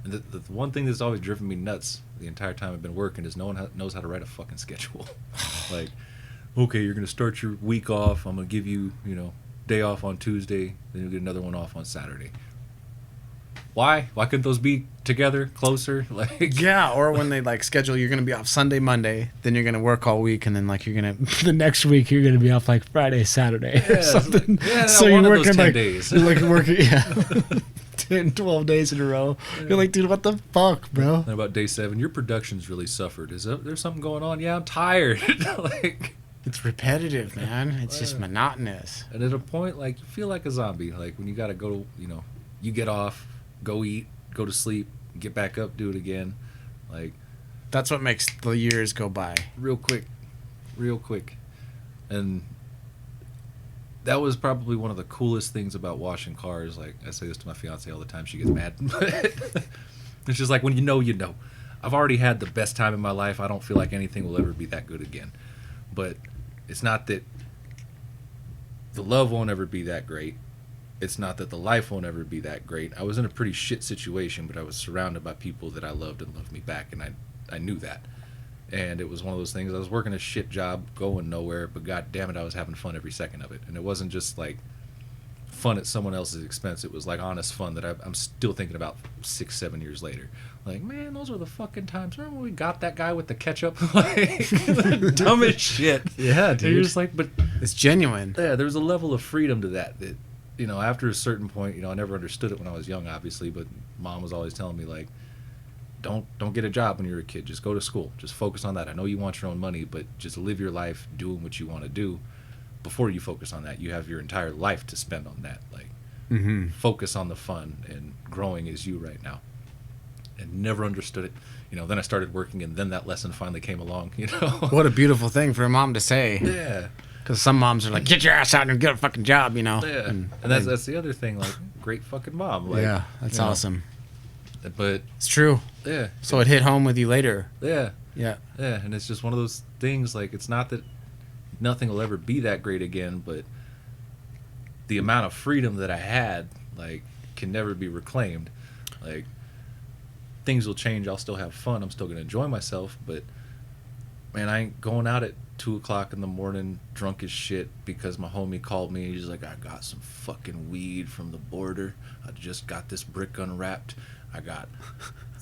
and the one thing that's always driven me nuts the entire time I've been working is no one knows how to write a fucking schedule. Like, okay, you're gonna start your week off. I'm gonna give you, you know, day off on Tuesday, then you'll get another one off on Saturday. Why? Why couldn't those be together, closer? Like, yeah, or when they like schedule, you're gonna be off Sunday, Monday, then you're gonna work all week, and then like you're gonna the next week you're gonna be off like Friday, Saturday, or something. Yeah, so you're working 10 like days. You're like working 10, 12 days in a row. Yeah. You're like, dude, what the fuck, bro? And about day 7, your production's really suffered. Is there something going on? Yeah, I'm tired. Like, it's repetitive, man. It's just monotonous. And at a point, like, you feel like a zombie. Like when you gotta go, you know, you get off, go eat, go to sleep, get back up, do it again. Like, that's what makes the years go by real quick. And that was probably one of the coolest things about washing cars. Like, I say this to my fiance all the time, she gets mad. It's just like, when you know, I've already had the best time in my life. I don't feel like anything will ever be that good again. But it's not that the love won't ever be that great. It's not that the life won't ever be that great. I was in a pretty shit situation, but I was surrounded by people that I loved and loved me back, and I knew that. And it was one of those things, I was working a shit job, going nowhere, but god damn it, I was having fun every second of it. And it wasn't just like fun at someone else's expense. It was like honest fun that I'm still thinking about 6-7 years later. Like, man, those were the fucking times. Remember when we got that guy with the ketchup? Like, the dumbest shit. Yeah, dude. And you're just like, but it's genuine. Yeah, there's a level of freedom to that, you know, after a certain point, you know, I never understood it when I was young, obviously, but mom was always telling me, like, don't get a job when you're a kid. Just go to school. Just focus on that. I know you want your own money, but just live your life doing what you want to do. Before you focus on that, you have your entire life to spend on that. Like, focus on the fun and growing as you right now. And never understood it. You know, then I started working, and then that lesson finally came along, you know. What a beautiful thing for a mom to say. Yeah. Because some moms are like, get your ass out and get a fucking job, you know. Yeah. And that's the other thing, like, great fucking mom. Like, yeah, that's awesome. But it's true. Yeah. So it hit home with you later. Yeah. Yeah. Yeah, and it's just one of those things, like, it's not that nothing will ever be that great again, but the amount of freedom that I had, like, can never be reclaimed. Like, things will change. I'll still have fun. I'm still going to enjoy myself, but, man, I ain't going out at 2 o'clock in the morning drunk as shit because my homie called me and he's like, I got some fucking weed from the border. I just got this brick unwrapped. I got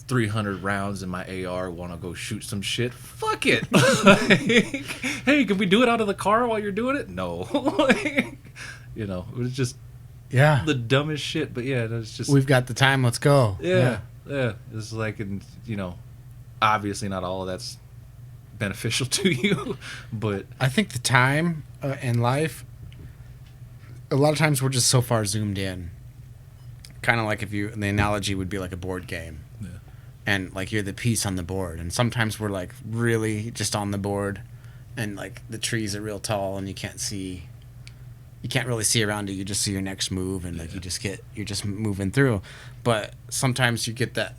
300 rounds in my AR. Want to go shoot some shit? Fuck it. Like, hey, can we do it out of the car while you're doing it? No. Like, you know, it was just the dumbest shit. But yeah, it's just, we've got the time. Let's go. Yeah. It's like, and you know, obviously not all of that's beneficial to you, but I think the time in life, a lot of times we're just so far zoomed in. Kind of like the analogy would be like a board game. Yeah. And like you're the piece on the board, and sometimes we're like really just on the board, and like the trees are real tall and you can't really see around you. You just see your next move, and like you're just moving through. But sometimes you get the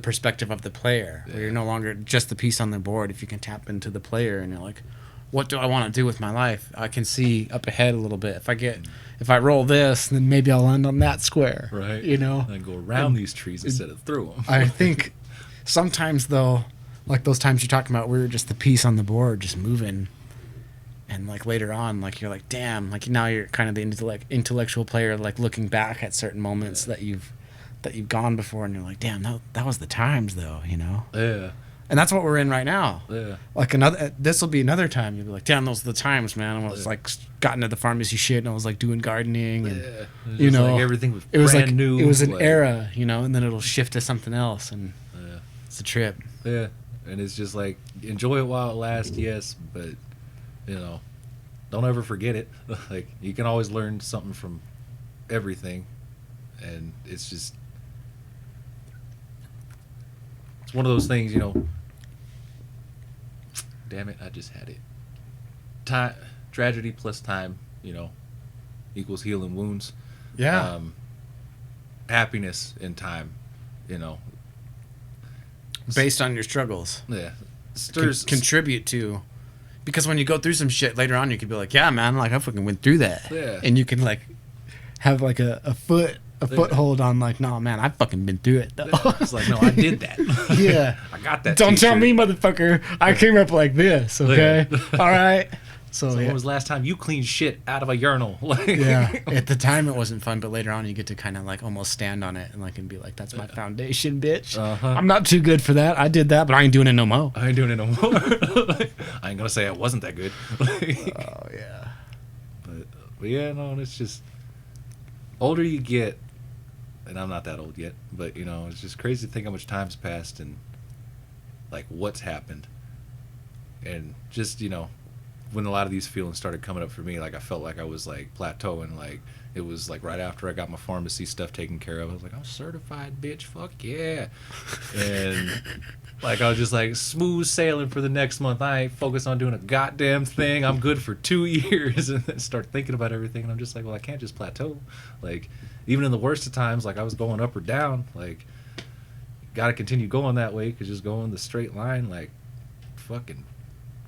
perspective of the player, where you're no longer just the piece on the board. If you can tap into the player and you're like, what do I want to do with my life? I can see up ahead a little bit. If I roll this, then maybe I'll land on that square. Right. You know? And go around these trees instead of through them. I think sometimes, though, like those times you're talking about, we were just the piece on the board, just moving. And like later on, like you're like, damn, like now you're kind of the intellectual player, like looking back at certain moments that you've gone before, and you're like, damn, that was the times though, you know? Yeah. And that's what we're in right now. Yeah. Like this will be another time you'll be like, damn, those are the times, man. I was like, got into the pharmacy shit, and I was like doing gardening, and you know, like everything was it was brand like new. it was an like, era, you know, and then it'll shift to something else, and it's a trip. Yeah, and it's just like enjoy it while it lasts, yes, but you know, don't ever forget it. Like you can always learn something from everything, and it's just. One of those things, you know. Damn it, I just had it. Time, tragedy plus time, you know, equals healing wounds. Yeah. Happiness in time, you know. Based on your struggles. Yeah. Contribute to. Because when you go through some shit later on, you could be like, yeah, man, like I fucking went through that. Yeah. And you can like have like a foothold on like, no, man, I've fucking been through it though. Yeah, it's like, no, I did that. Yeah. I got that. Don't tell t-shirt. me, motherfucker. I came up like this, okay? All right. So when was the last time you cleaned shit out of a urinal? Like, yeah. At the time, it wasn't fun, but later on, you get to kind of like almost stand on it and like and be like, that's my foundation, bitch. I'm not too good for that. I did that, but I ain't doing it no more. I ain't doing it no more. I ain't gonna say I wasn't that good. Oh yeah. But yeah, no, it's just older you get. And I'm not that old yet, but you know, it's just crazy to think how much time's passed and like what's happened. And just, you know, when a lot of these feelings started coming up for me, like I felt like I was like plateauing. Like it was like right after I got my pharmacy stuff taken care of, I was like, I'm certified, bitch, fuck yeah. And like I was just like smooth sailing for the next month. I ain't focused on doing a goddamn thing. I'm good for 2 years. And then start thinking about everything, and I'm just like, well, I can't just plateau. Like even in the worst of times, like I was going up or down, like got to continue going that way, because just going the straight line, like fucking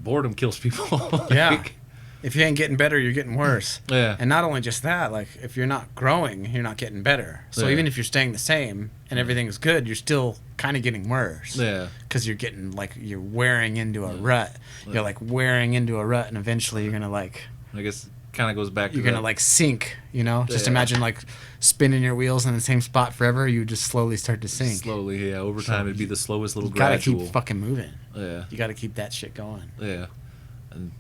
boredom kills people. Like, yeah. If you ain't getting better, you're getting worse. Yeah. And not only just that, like if you're not growing, you're not getting better. So even if you're staying the same and everything's good, you're still kind of getting worse. Yeah. Because you're getting like you're wearing into a rut. You're like wearing into a rut, and eventually you're gonna like. I guess kind of goes back to you're gonna like sink, you know. Just imagine like spinning your wheels in the same spot forever. You would just slowly start to sink. Slowly, yeah. Over time, it'd be the slowest little you gotta gradual. keep fucking moving. Yeah. You gotta keep that shit going. Yeah. And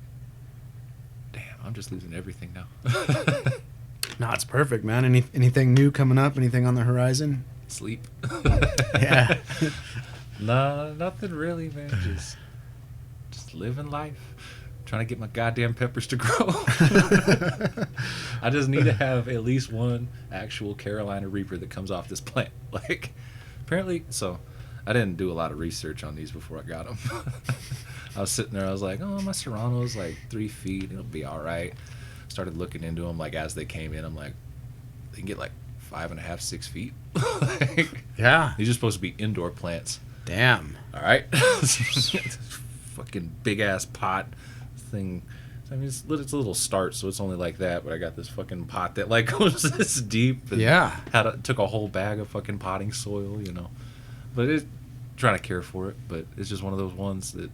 damn, I'm just losing everything now. No, it's perfect, man. Anything new coming up? Anything on the horizon? Sleep. Yeah. Nah, nothing really, man. Just living life. Trying to get my goddamn peppers to grow. I just need to have at least one actual Carolina Reaper that comes off this plant. Like, apparently, so I didn't do a lot of research on these before I got them. I was sitting there, I was like, oh, my Serrano's like 3 feet, it'll be all right. Started looking into them, like, as they came in, I'm like, they can get like 5.5, 6 feet. Like, yeah. these are supposed to be indoor plants. Damn. All right. Fucking big ass pot thing. I mean, it's a little start, so it's only like that. But I got this fucking pot that like goes this deep. And yeah. Took a whole bag of fucking potting soil, you know. But it's trying to care for it. But it's just one of those ones that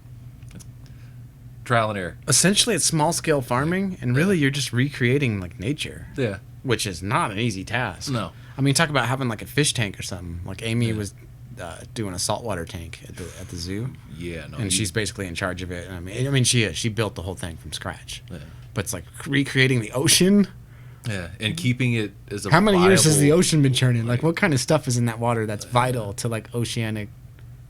trial and error. Essentially, it's small scale farming, and really, you're just recreating like nature. Yeah. Which is not an easy task. No. I mean, talk about having like a fish tank or something. Like Amy was doing a saltwater tank at the zoo. Yeah, no. And she's basically in charge of it. And I mean, she built the whole thing from scratch. Yeah. But it's like recreating the ocean. Yeah, and keeping it as a How many years has the viable- ocean been churning? Like, what kind of stuff is in that water that's vital to like oceanic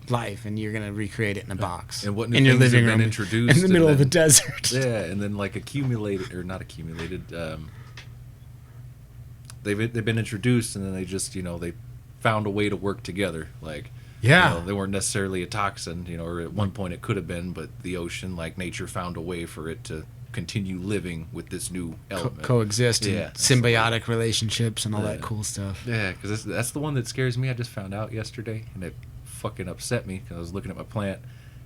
life? And you're gonna recreate it in a box And what new in your things have living been room introduced in the and middle of the then- desert. Yeah, and then like accumulated or not accumulated. They've been introduced, and then they just they found a way to work together. Like Yeah. they weren't necessarily a toxin, or at one point it could have been, but the ocean, like nature, found a way for it to continue living with this new element. Coexist Yeah, and symbiotic relationships and all that Yeah. cool stuff. Yeah, because that's the one that scares me. I just found out yesterday, and it fucking upset me because I was looking at my plant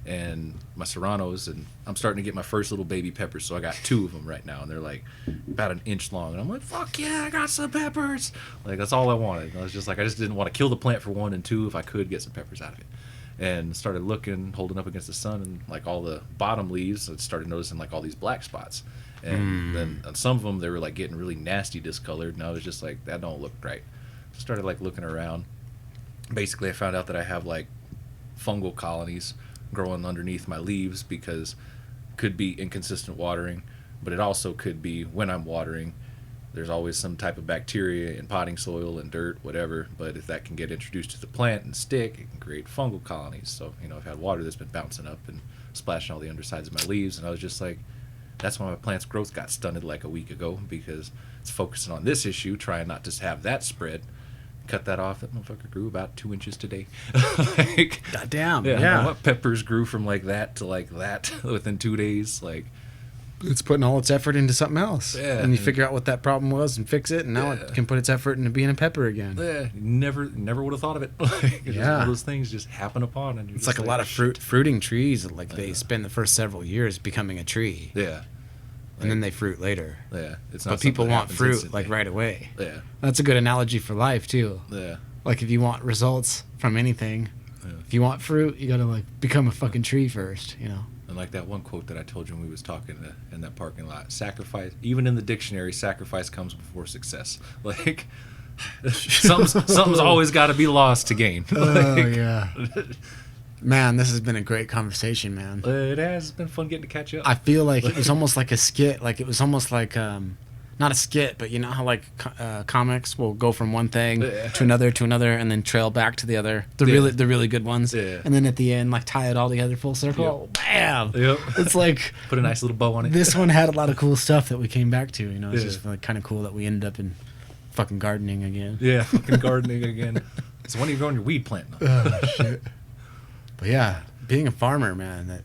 and my serranos, and I'm starting to get my first little baby peppers. So I got 2 of them right now, and they're like about an inch long. And I'm like, fuck yeah, I got some peppers. Like, that's all I wanted. I was just like, I just didn't want to kill the plant for 1, and 2, if I could, get some peppers out of it. and started looking, holding up against the sun, and like all the bottom leaves, I started noticing like all these black spots. And then on some of them, they were like getting really nasty discolored, and I was just like, that don't look right. So I started like looking around. Basically, I found out that I have like fungal colonies growing underneath my leaves because could be inconsistent watering, but it also could be when I'm watering. There's always some type of bacteria in potting soil and dirt, whatever, but if that can get introduced to the plant and stick, it can create fungal colonies. So, I've had water that's been bouncing up and splashing all the undersides of my leaves, and I was just like, that's why my plant's growth got stunted like a week ago, because it's focusing on this issue, trying not to have that spread. Cut that off. That motherfucker grew about 2 inches today. Like, goddamn. Yeah. What peppers grew from like that to like that within 2 days. Like, it's putting all its effort into something else. Yeah. And you figure out what that problem was and fix it, and now it can put its effort into being a pepper again. Yeah. Never would have thought of it. Like, just one of those things just happen upon, and it's like a lot of fruiting trees. Like they spend the first several years becoming a tree. Yeah. And then they fruit later. Yeah. It's not. But people want fruit instantly. Like right away. Yeah. That's a good analogy for life too. Yeah. Like if you want results from anything, if you want fruit, you gotta like become a fucking tree first, And like that one quote that I told you when we was talking in that parking lot, sacrifice, even in the dictionary, sacrifice comes before success. Like, something's always got to be lost to gain. Oh, yeah. Man, this has been a great conversation, man. It has. It's been fun getting to catch up. I feel like it was almost like a skit. Like it was almost like, not a skit, but you know how like comics will go from one thing to another, and then trail back to the other. The really good ones. Yeah. And then at the end, like tie it all together full circle. Yep. Bam! Yep. It's like put a nice little bow on it. This one had a lot of cool stuff that we came back to. It's just like kind of cool that we ended up in fucking gardening again. Yeah, fucking gardening again. So when are you growing your weed plant? Oh shit. But yeah, being a farmer, man,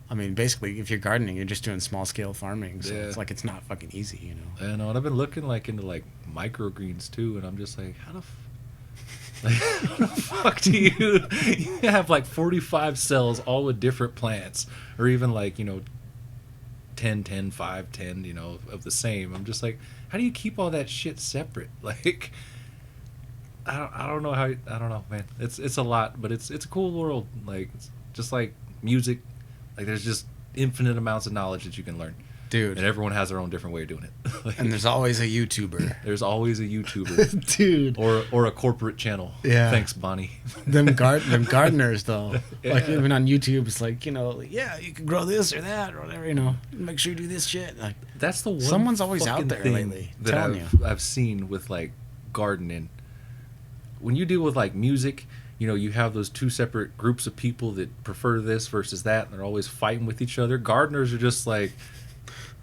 I mean, basically, if you're gardening, you're just doing small scale farming. So it's like it's not fucking easy, I know, and I've been looking like into like microgreens too, and I'm just like, how the fuck do you have like 45 cells all with different plants, or even like 10, 10, 5, 10, of the same? I'm just like, how do you keep all that shit separate? Like, I don't know how. I don't know, man. It's a lot, but it's a cool world. Like, it's just like music. Like, there's just infinite amounts of knowledge that you can learn. Dude. And everyone has their own different way of doing it. Like, and there's always a YouTuber. There's always a YouTuber. Dude. Or a corporate channel. Yeah. Thanks, Bonnie. Them gardeners, though. Yeah. Like, even on YouTube, it's like, yeah, you can grow this or that or whatever, Make sure you do this shit. Like, that's the one. Someone's always out there lately. That I've seen with, like, gardening. When you deal with, like, music, you have those two separate groups of people that prefer this versus that, and they're always fighting with each other. Gardeners are just like,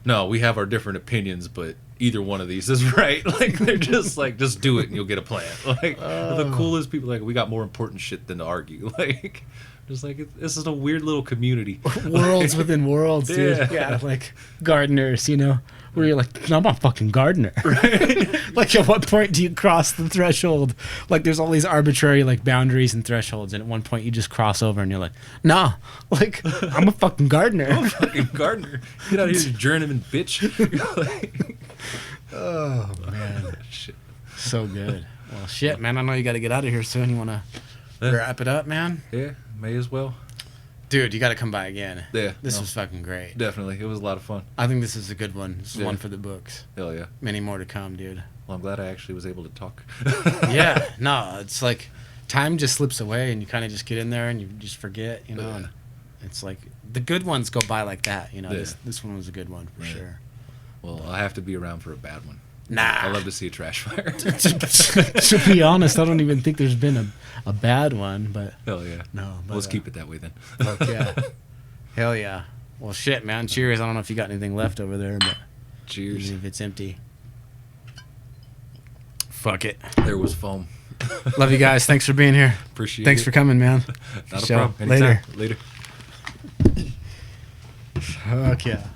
no, we have our different opinions, but either one of these is right. Like, they're just like, just do it and you'll get a plant. Like, the coolest people, like, we got more important shit than to argue. Like, just like, this is a weird little community. Worlds within worlds, dude. Yeah, like, gardeners, where you're like, no, I'm a fucking gardener. Right? Like, at what point do you cross the threshold? Like, there's all these arbitrary, like, boundaries and thresholds, and at one point you just cross over and you're like, nah, like, I'm a fucking gardener. I'm a fucking gardener. Get out of here, you journeyman bitch. Like, oh, man. Shit. So good. Well, shit, man, I know you got to get out of here soon. You want to wrap it up, man? Yeah, may as well. Dude, you got to come by again. Yeah. This was fucking great. Definitely. It was a lot of fun. I think this is a good one. This is one for the books. Hell yeah. Many more to come, dude. Well, I'm glad I actually was able to talk. Yeah. No, it's like time just slips away and you kind of just get in there and you just forget, And it's like the good ones go by like that, This one was a good one for sure. Well, I'll have to be around for a bad one. Nah. I love to see a trash fire. To be honest, I don't even think there's been a bad one, but... Hell yeah. No, but... Let's keep it that way then. Fuck yeah. Hell yeah. Well, shit, man. Cheers. I don't know if you got anything left over there, but... Cheers. Even if it's empty. Fuck it. There was foam. Love you guys. Thanks for being here. Appreciate it. Thanks for coming, man. Not a problem. Anytime. Later. Fuck yeah.